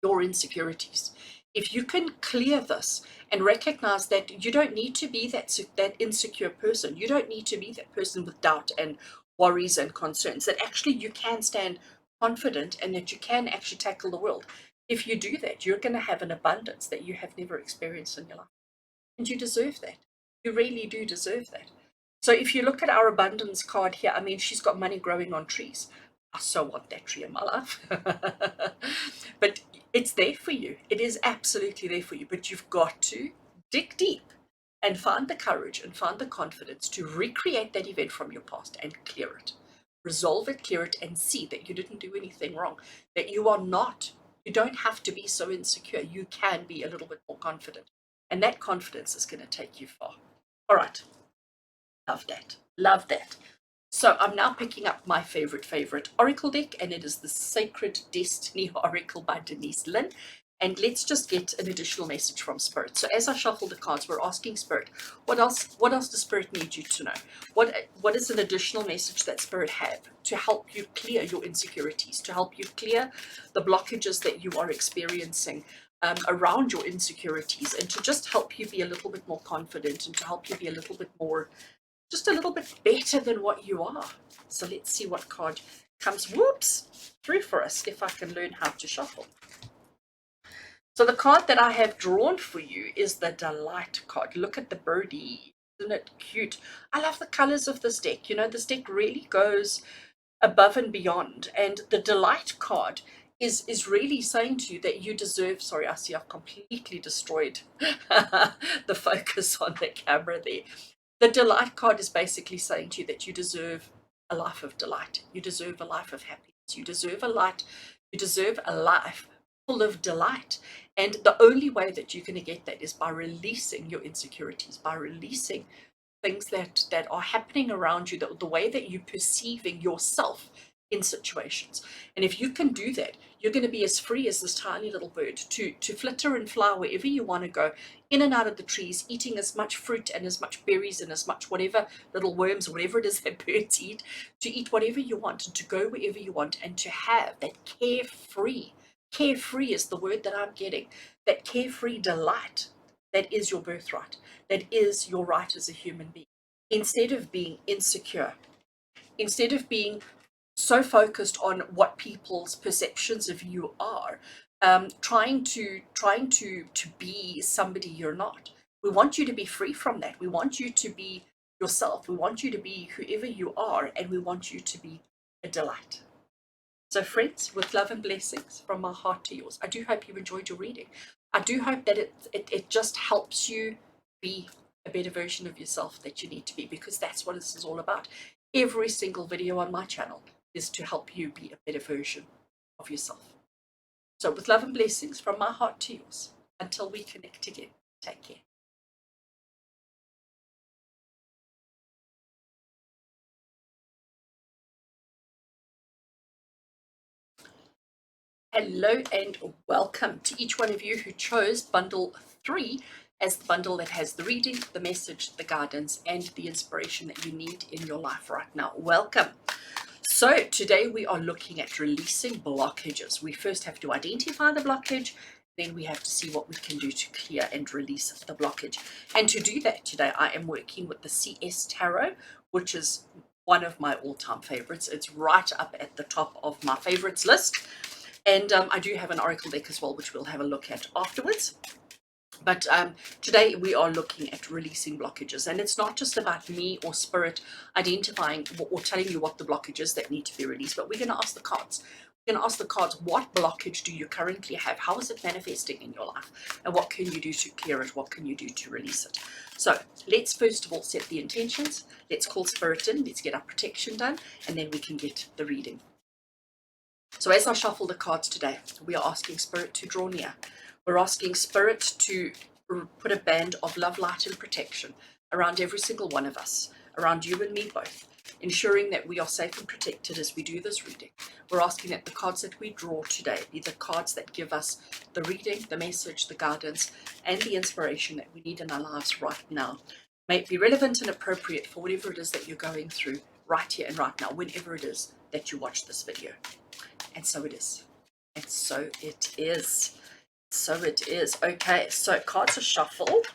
your insecurities, if you can clear this and recognize that you don't need to be that insecure person, you don't need to be that person with doubt and worries and concerns, that actually you can stand confident and that you can actually tackle the world. If you do that, you're going to have an abundance that you have never experienced in your life. And you deserve that. You really do deserve that. So if you look at our abundance card here, I mean, she's got money growing on trees. I so want that tree in my life. But it's there for you. It is absolutely there for you. But you've got to dig deep and find the courage and find the confidence to recreate that event from your past and clear it. Resolve it, clear it, and see that you didn't do anything wrong. That you are not, you don't have to be so insecure. You can be a little bit more confident. And that confidence is going to take you far. All right. Love that. Love that. So I'm now picking up my favorite Oracle deck, and it is the Sacred Destiny Oracle by Denise Lynn. And let's just get an additional message from Spirit. So as I shuffle the cards, we're asking Spirit, what else does Spirit need you to know? What is an additional message that Spirit have to help you clear your insecurities, to help you clear the blockages that you are experiencing around your insecurities, and to just help you be a little bit more confident and to help you be a little bit more, just a little bit better than what you are. So let's see what card comes through for us, if I can learn how to shuffle. So the card that I have drawn for you is the Delight card. Look at the birdie. Isn't it cute? I love the colors of this deck. You know, this deck really goes above and beyond. And the Delight card is really saying to you that you deserve, sorry, I see I've completely destroyed the focus on the camera there. The Delight card is basically saying to you that you deserve a life of delight. You deserve a life of happiness. You deserve a life full of delight. And the only way that you're going to get that is by releasing your insecurities, by releasing things that are happening around you, the way that you're perceiving yourself in situations. And if you can do that, you're going to be as free as this tiny little bird to flitter and fly wherever you want to go, in and out of the trees, eating as much fruit and as much berries and as much whatever little worms, whatever it is that birds eat, to eat whatever you want and to go wherever you want, and to have that carefree is the word that I'm getting, that carefree delight that is your birthright, that is your right as a human being, instead of being insecure instead of being so focused on what people's perceptions of you are, trying to be somebody you're not. We want you to be free from that. We want you to be yourself. We want you to be whoever you are, and we want you to be a delight. So friends, with love and blessings from my heart to yours, I do hope you enjoyed your reading. I do hope that it just helps you be a better version of yourself that you need to be, because that's what this is all about. Every single video on my channel is to help you be a better version of yourself. So with love and blessings from my heart to yours, until we connect again, take care. Hello and welcome to each one of you who chose bundle 3 as the bundle that has the reading, the message, the guidance, and the inspiration that you need in your life right now. Welcome. So today we are looking at releasing blockages. We first have to identify the blockage, then we have to see what we can do to clear and release the blockage. And to do that today, I am working with the CS Tarot, which is one of my all-time favorites. It's right up at the top of my favorites list. And I do have an oracle deck as well, which we'll have a look at afterwards. But today we are looking at releasing blockages, and it's not just about me or spirit identifying or telling you what the blockages that need to be released, but we're going to ask the cards. We're going to ask the cards, what blockage do you currently have? How is it manifesting in your life? And what can you do to clear it? What can you do to release it? So let's first of all set the intentions. Let's call spirit in. Let's get our protection done, and then we can get the reading. So as I shuffle the cards today, we are asking spirit to draw near. We're asking spirit to put a band of love, light, and protection around every single one of us, around you and me both, ensuring that we are safe and protected as we do this reading. We're asking that the cards that we draw today be the cards that give us the reading, the message, the guidance, and the inspiration that we need in our lives right now. May it be relevant and appropriate for whatever it is that you're going through right here and right now, whenever it is that you watch this video. And so it is. And so it is. So it is. Okay, so cards are shuffled.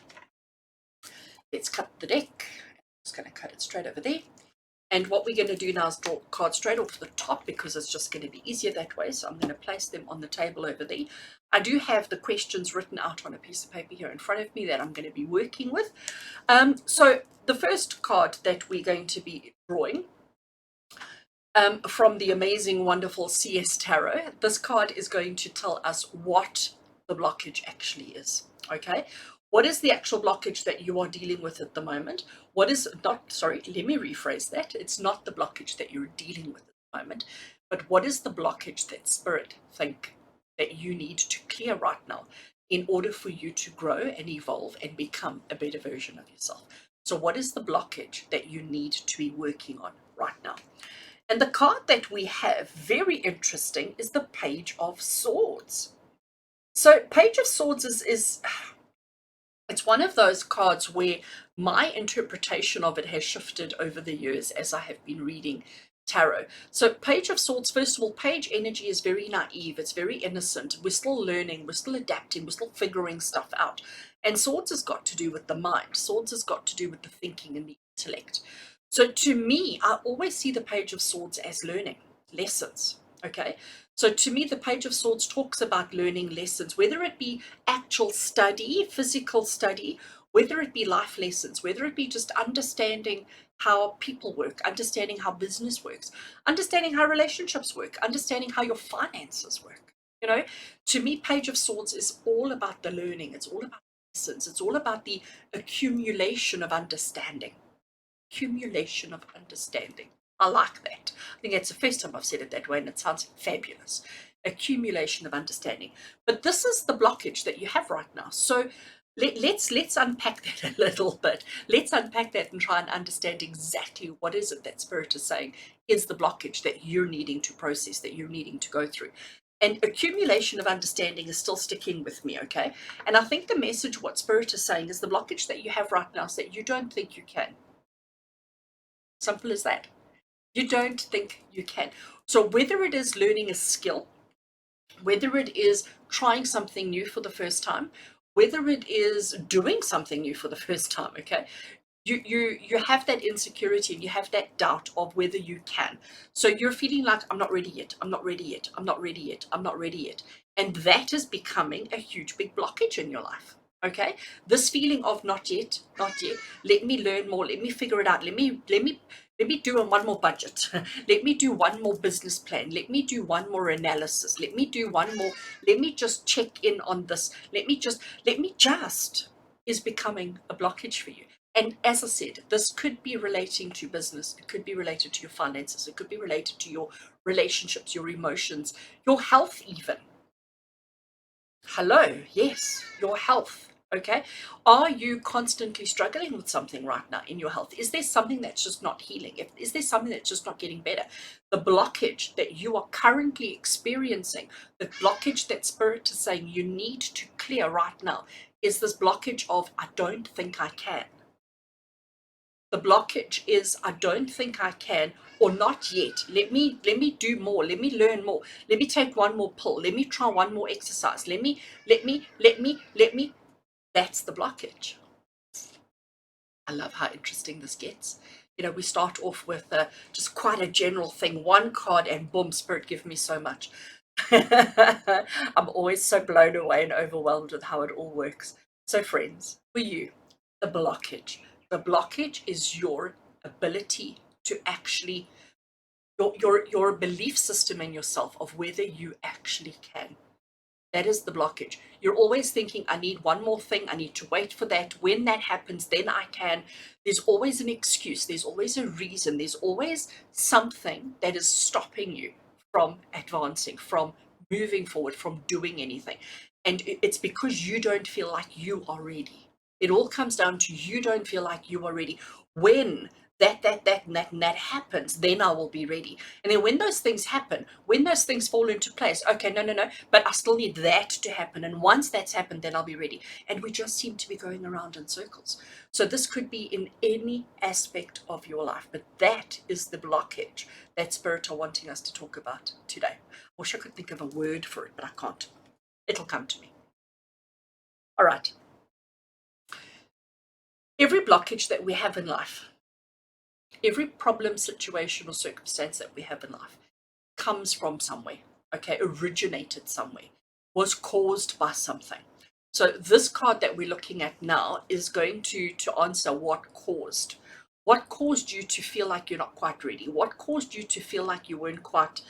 Let's cut the deck. I'm just going to cut it straight over there. And what we're going to do now is draw cards straight off the top, because it's just going to be easier that way. So I'm going to place them on the table over there. I do have the questions written out on a piece of paper here in front of me that I'm going to be working with. So the first card that we're going to be drawing from the amazing, wonderful CS Tarot, this card is going to tell us what the blockage actually is. Okay, what is the actual blockage that you are dealing with at the moment? What is not, sorry, let me rephrase that. It's not the blockage that you're dealing with at the moment, but what is the blockage that spirit think that you need to clear right now in order for you to grow and evolve and become a better version of yourself? So what is the blockage that you need to be working on right now? And the card that we have, very interesting, is the Page of Swords. So Page of Swords is it's one of those cards where my interpretation of it has shifted over the years as I have been reading tarot. So Page of Swords, first of all, page energy is very naive. It's very innocent. We're still learning. We're still adapting. We're still figuring stuff out. And swords has got to do with the mind. Swords has got to do with the thinking and the intellect. So to me, I always see the Page of Swords as learning lessons. Okay, so to me, the Page of Swords talks about learning lessons, whether it be actual study, physical study, whether it be life lessons, whether it be just understanding how people work, understanding how business works, understanding how relationships work, understanding how your finances work. You know, to me, Page of Swords is all about the learning. It's all about lessons. It's all about the accumulation of understanding. Accumulation of understanding. I like that. I think that's the first time I've said it that way, and it sounds fabulous. Accumulation of understanding. But this is the blockage that you have right now. So let's unpack that a little bit. Let's unpack that and try and understand exactly what is it that Spirit is saying is the blockage that you're needing to process, that you're needing to go through. And accumulation of understanding is still sticking with me, okay? And I think the message, what Spirit is saying, is the blockage that you have right now is that you don't think you can. Simple as that. You don't think you can. So whether it is learning a skill, whether it is trying something new for the first time, whether it is doing something new for the first time, okay, you have that insecurity and you have that doubt of whether you can. So you're feeling like, I'm not ready yet, I'm not ready yet, I'm not ready yet, I'm not ready yet. And that is becoming a huge big blockage in your life. Okay, this feeling of not yet, not yet. Let me learn more. Let me figure it out. Let me do one more budget. Let me do one more business plan. Let me do one more analysis. Let me do one more. Let me just check in on this. Let me just is becoming a blockage for you. And as I said, this could be relating to business. It could be related to your finances. It could be related to your relationships, your emotions, your health, even. Hello, yes, your health. Okay. Are you constantly struggling with something right now in your health? Is there something that's just not healing? Is there something that's just not getting better? The blockage that you are currently experiencing, the blockage that spirit is saying you need to clear right now, is this blockage of, I don't think I can. The blockage is, I don't think I can, or not yet. Let me do more. Let me learn more. Let me take one more pill. Let me try one more exercise. Let me. That's the blockage. I love how interesting this gets. We start off with just quite a general thing, one card, and boom, spirit give me so much. I'm always so blown away and overwhelmed with how it all works. So friends, for you, the blockage is your ability to actually, your belief system in yourself of whether you actually can. That is the blockage. You're always thinking, I need one more thing. I need to wait for that. When that happens, then I can. There's always an excuse. There's always a reason. There's always something that is stopping you from advancing, from moving forward, from doing anything. And it's because you don't feel like you are ready. It all comes down to, you don't feel like you are ready. When that happens, then I will be ready. And then when those things happen, when those things fall into place, okay, no, but I still need that to happen. And once that's happened, then I'll be ready. And we just seem to be going around in circles. So this could be in any aspect of your life, but that is the blockage that spirit are wanting us to talk about today. I wish I could think of a word for it, but I can't. It'll come to me. All right. Every blockage that we have in life, every problem, situation, or circumstance that we have in life comes from somewhere, okay, originated somewhere, was caused by something. So this card that we're looking at now is going to answer what caused. What caused you to feel like you're not quite ready? What caused you to feel like you weren't quite,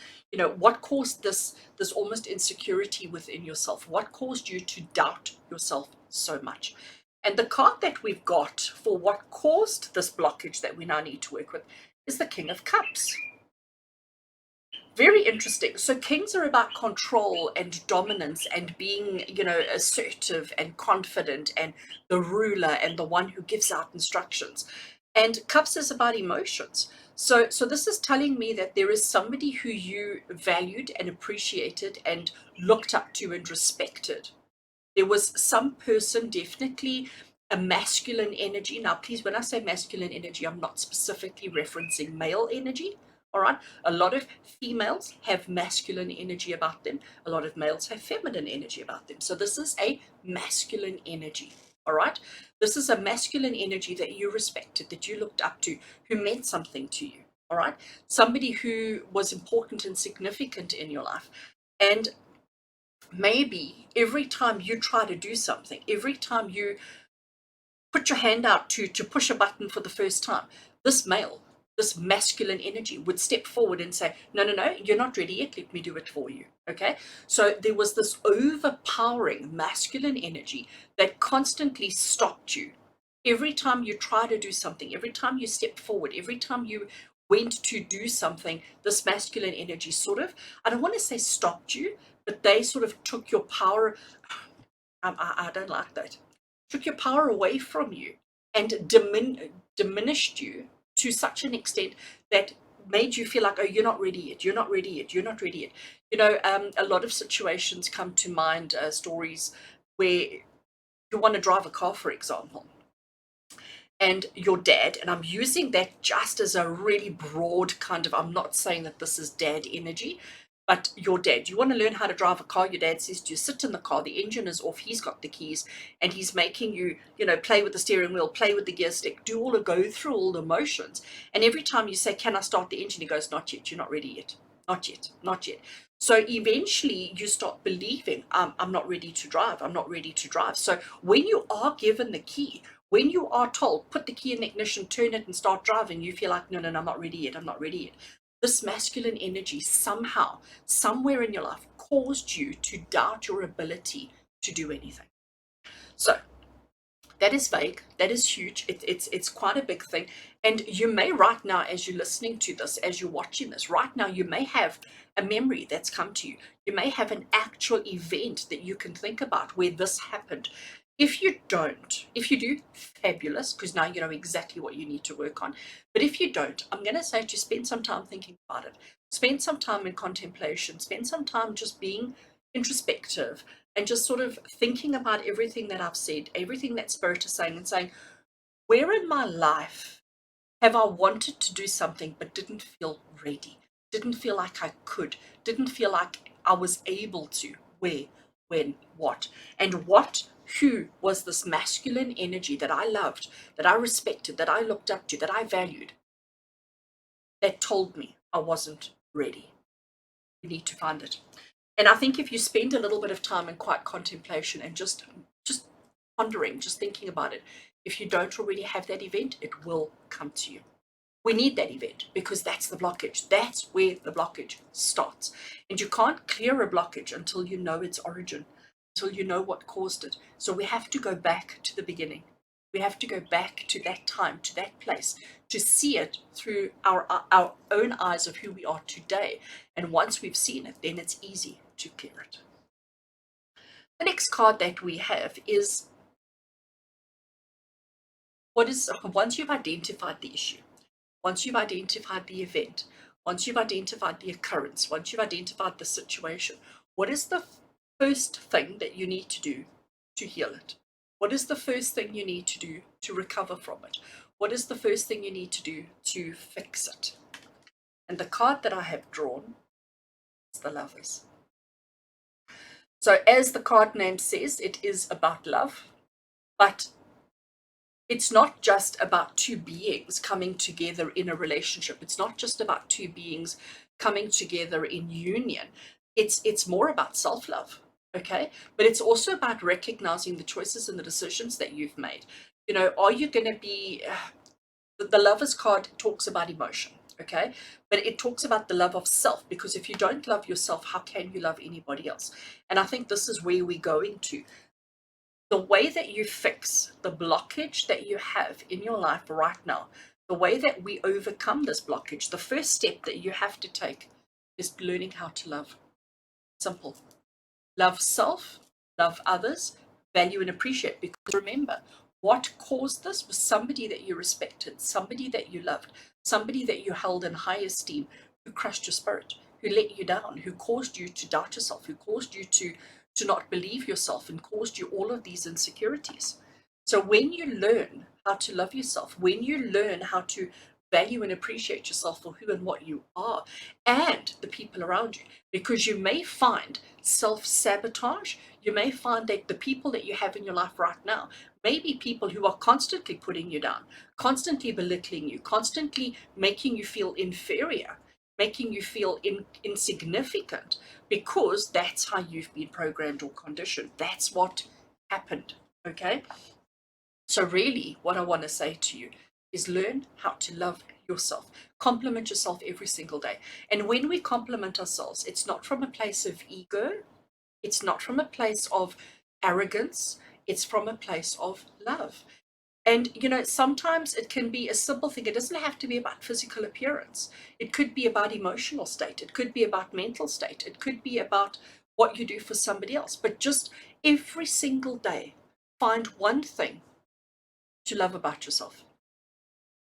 what caused this almost insecurity within yourself? What caused you to doubt yourself so much? And the card that we've got for what caused this blockage that we now need to work with is the King of Cups. Very interesting. So kings are about control and dominance and being, assertive and confident and the ruler and the one who gives out instructions. And cups is about emotions. So this is telling me that there is somebody who you valued and appreciated and looked up to and respected. There was some person, definitely a masculine energy. Now, please, when I say masculine energy, I'm not specifically referencing male energy. All right. A lot of females have masculine energy about them. A lot of males have feminine energy about them. So this is a masculine energy. All right. This is a masculine energy that you respected, that you looked up to, who meant something to you. All right. Somebody who was important and significant in your life. And maybe every time you try to do something, every time you put your hand out to push a button for the first time, this male, this masculine energy would step forward and say, no, you're not ready yet, let me do it for you. Okay, so there was this overpowering masculine energy that constantly stopped you. Every time you try to do something, every time you step forward, every time you went to do something, this masculine energy sort of, I don't want to say stopped you, but they sort of took your power. I don't like that. Took your power away from you and diminished you to such an extent that made you feel like, oh, you're not ready yet, you're not ready yet, you're not ready yet. A lot of situations come to mind, stories where you want to drive a car, for example, and your dad, and I'm using that just as a really broad kind of, I'm not saying that this is dad energy, but your dad, you want to learn how to drive a car, your dad says to you, sit in the car, the engine is off, he's got the keys, and he's making you, play with the steering wheel, play with the gear stick, go through all the motions. And every time you say, can I start the engine? He goes, not yet, you're not ready yet. Not yet, not yet. So eventually you start believing, I'm not ready to drive, I'm not ready to drive. So when you are given the key, when you are told, put the key in the ignition, turn it and start driving, you feel like, no, I'm not ready yet, I'm not ready yet. This masculine energy somehow, somewhere in your life, caused you to doubt your ability to do anything. So that is vague. That is huge. It's quite a big thing. And you may right now, as you're listening to this, as you're watching this, right now, you may have a memory that's come to you. You may have an actual event that you can think about where this happened. If you don't, if you do, fabulous, because now you know exactly what you need to work on. But if you don't, I'm going to say to spend some time thinking about it. Spend some time in contemplation. Spend some time just being introspective and just sort of thinking about everything that I've said, everything that Spirit is saying, and saying, where in my life have I wanted to do something but didn't feel ready, didn't feel like I could, didn't feel like I was able to? Where, when, what? And who was this masculine energy that I loved, that I respected, that I looked up to, that I valued, that told me I wasn't ready? You need to find it. And I think if you spend a little bit of time in quiet contemplation and just pondering, just thinking about it, if you don't already have that event, it will come to you. We need that event because that's the blockage. That's where the blockage starts. And you can't clear a blockage until you know its origin, until you know what caused it. So we have to go back to the beginning. We have to go back to that time, to that place, to see it through our own eyes of who we are today. And once we've seen it, then it's easy to clear it. The next card that we have is once you've identified the issue, once you've identified the event, once you've identified the occurrence, once you've identified the situation, what is the first thing that you need to do to heal it? What is the first thing you need to do to recover from it? What is the first thing you need to do to fix it? And the card that I have drawn is the Lovers. So as the card name says, it is about love, but it's not just about two beings coming together in a relationship. It's not just about two beings coming together in union. It's more about self-love, okay? But it's also about recognizing the choices and the decisions that you've made. Are you going to be the Lovers card talks about emotion, okay? But it talks about the love of self, because if you don't love yourself, how can you love anybody else? And I think this is where we're going to. The way that you fix the blockage that you have in your life right now, the way that we overcome this blockage, the first step that you have to take is learning how to love. Simple. Love self, love others, value and appreciate. Because remember, what caused this was somebody that you respected, somebody that you loved, somebody that you held in high esteem, who crushed your spirit, who let you down, who caused you to doubt yourself, who caused you to not believe yourself and caused you all of these insecurities. So when you learn how to love yourself, when you learn how to value and appreciate yourself for who and what you are and the people around you, because you may find self-sabotage, you may find that the people that you have in your life right now may be people who are constantly putting you down, constantly belittling you, constantly making you feel inferior, making you feel insignificant, because that's how you've been programmed or conditioned. That's what happened, okay? So really, what I want to say to you is learn how to love yourself. Compliment yourself every single day. And when we compliment ourselves, it's not from a place of ego. It's not from a place of arrogance. It's from a place of love. And, sometimes it can be a simple thing. It doesn't have to be about physical appearance. It could be about emotional state. It could be about mental state. It could be about what you do for somebody else. But just every single day, find one thing to love about yourself.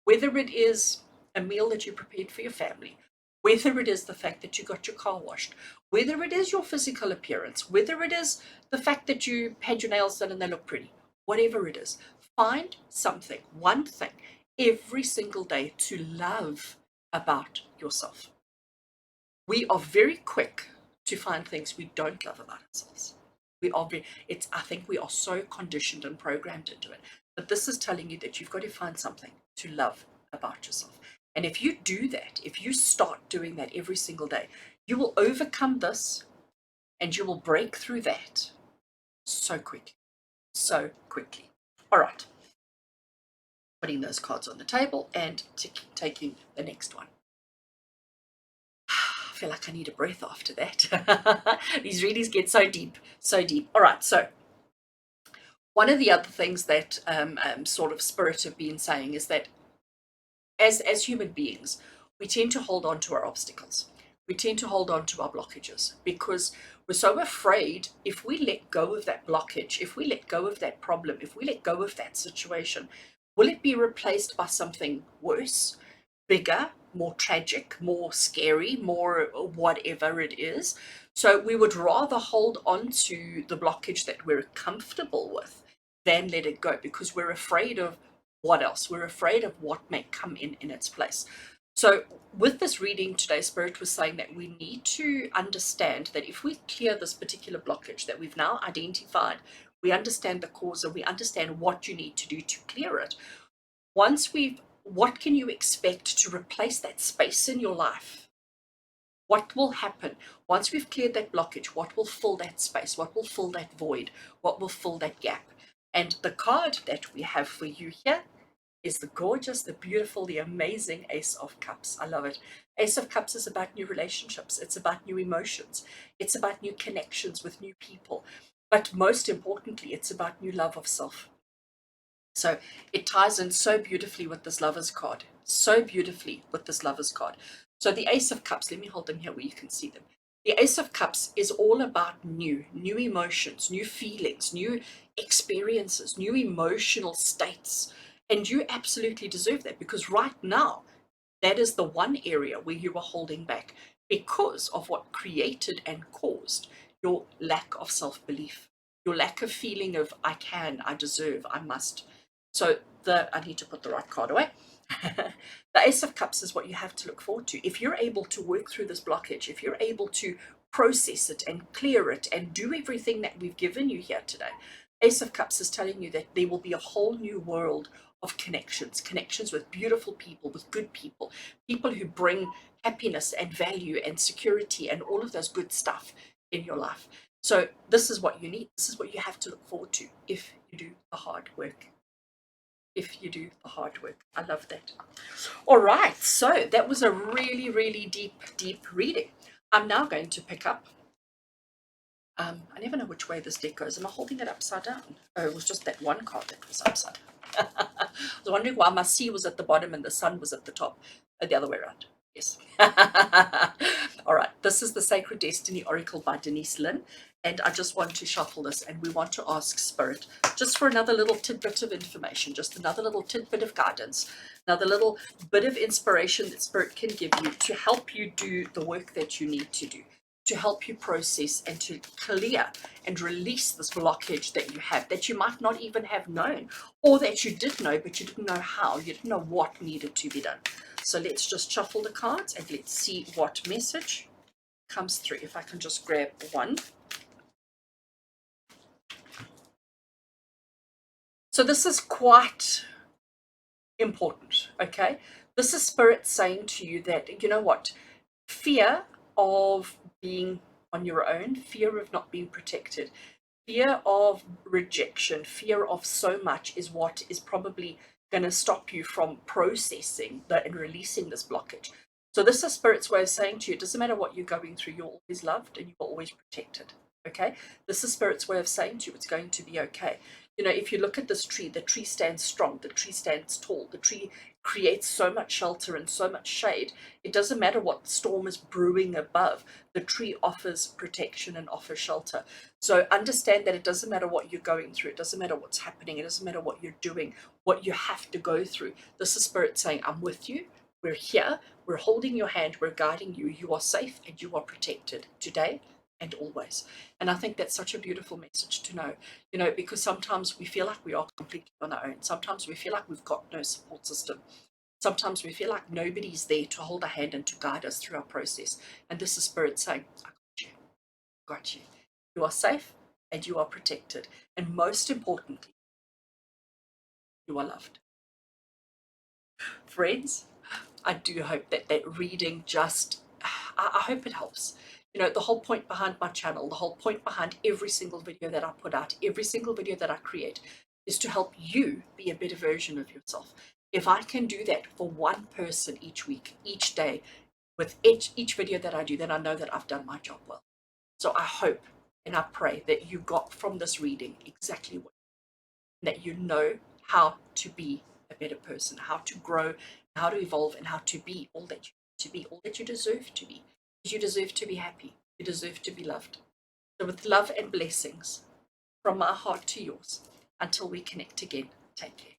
Whether it is a meal that you prepared for your family, whether it is the fact that you got your car washed, whether it is your physical appearance, whether it is the fact that you had your nails done and they look pretty, whatever it is, find something, one thing, every single day to love about yourself. We are very quick to find things we don't love about ourselves. I think we are so conditioned and programmed into it. But this is telling you that you've got to find something to love about yourself. And if you do that, if you start doing that every single day, you will overcome this and you will break through that so quickly. So quickly. All right. Putting those cards on the table and taking the next one. I feel like I need a breath after that. These readings get so deep, so deep. All right, so one of the other things that sort of Spirit have been saying is that as human beings, we tend to hold on to our obstacles. We tend to hold on to our blockages because we're so afraid if we let go of that blockage, if we let go of that problem, if we let go of that situation, will it be replaced by something worse, bigger, more tragic, more scary, more whatever it is? So we would rather hold on to the blockage that we're comfortable with than let it go because we're afraid of what else? We're afraid of what may come in its place. So with this reading today, Spirit was saying that we need to understand that if we clear this particular blockage that we've now identified, we understand the cause and we understand what you need to do to clear it. What can you expect to replace that space in your life? What will happen once we've cleared that blockage? What will fill that space? What will fill that void? What will fill that gap? And the card that we have for you here is the gorgeous, the beautiful, the amazing Ace of Cups. I love it. Ace of Cups is about new relationships. It's about new emotions. It's about new connections with new people. But most importantly, it's about new love of self. So it ties in so beautifully with this Lover's card. So beautifully with this Lover's card. So the Ace of Cups, let me hold them here where you can see them. The Ace of Cups is all about new emotions, new feelings, new experiences, new emotional states. And you absolutely deserve that because right now, that is the one area where you are holding back because of what created and caused your lack of self-belief, your lack of feeling of I can, I deserve, I must. So I need to put the right card away. The Ace of Cups is what you have to look forward to. If you're able to work through this blockage, if you're able to process it and clear it and do everything that we've given you here today, Ace of Cups is telling you that there will be a whole new world of connections with beautiful people, with good people, people who bring happiness and value and security and all of those good stuff in your life. So this is what you need. This is what you have to look forward to if you do the hard work. If you do the hard work. I love that. All right, so that was a really, really deep reading. I'm now going to pick up I never know which way this deck goes. Am I holding it upside down? Oh, it was just that one card that was upside down. I was wondering why my sea was at the bottom and the sun was at the top. The other way around. Yes. All right. This is the Sacred Destiny Oracle by Denise Lynn. And I just want to shuffle this and we want to ask Spirit just for another little tidbit of information, just another little tidbit of guidance, another little bit of inspiration that Spirit can give you to help you do the work that you need to do, to help you process and to clear and release this blockage that you have, that you might not even have known, or that you did know, but you didn't know how, you didn't know what needed to be done. So let's just shuffle the cards and let's see what message comes through. If I can just grab one. So this is quite important, okay? This is Spirit saying to you that, you know what, fear of being on your own, fear of not being protected, fear of rejection, fear of so much is what is probably going to stop you from processing and releasing this blockage. So this is Spirit's way of saying to you, it doesn't matter what you're going through, you're always loved and you're always protected. Okay, this is Spirit's way of saying to you, it's going to be okay. You know, if you look at this tree, the tree stands strong, the tree stands tall, the tree creates so much shelter and so much shade. It doesn't matter what storm is brewing above, the tree offers protection and offers shelter. So understand that it doesn't matter what you're going through, it doesn't matter what's happening, it doesn't matter what you're doing, what you have to go through. This is Spirit saying, I'm with you, we're here, we're holding your hand, we're guiding you, you are safe and you are protected today and always. And I think that's such a beautiful message to know, you know, because sometimes we feel like we are completely on our own. Sometimes we feel like we've got no support system. Sometimes we feel like nobody's there to hold a hand and to guide us through our process. And this is Spirit saying, I got you. got you. You are safe and you are protected. And most importantly, you are loved. Friends, I do hope that that reading just, I hope it helps. You know, the whole point behind my channel, the whole point behind every single video that I put out, every single video that I create, is to help you be a better version of yourself. If I can do that for one person each week, each day, with each video that I do, then I know that I've done my job well. So I hope and I pray that you got from this reading exactly what, that you know how to be a better person, how to grow, how to evolve, and how to be all that you to be, all that you deserve to be. Because you deserve to be happy. You deserve to be loved. So with love and blessings from my heart to yours, until we connect again, take care.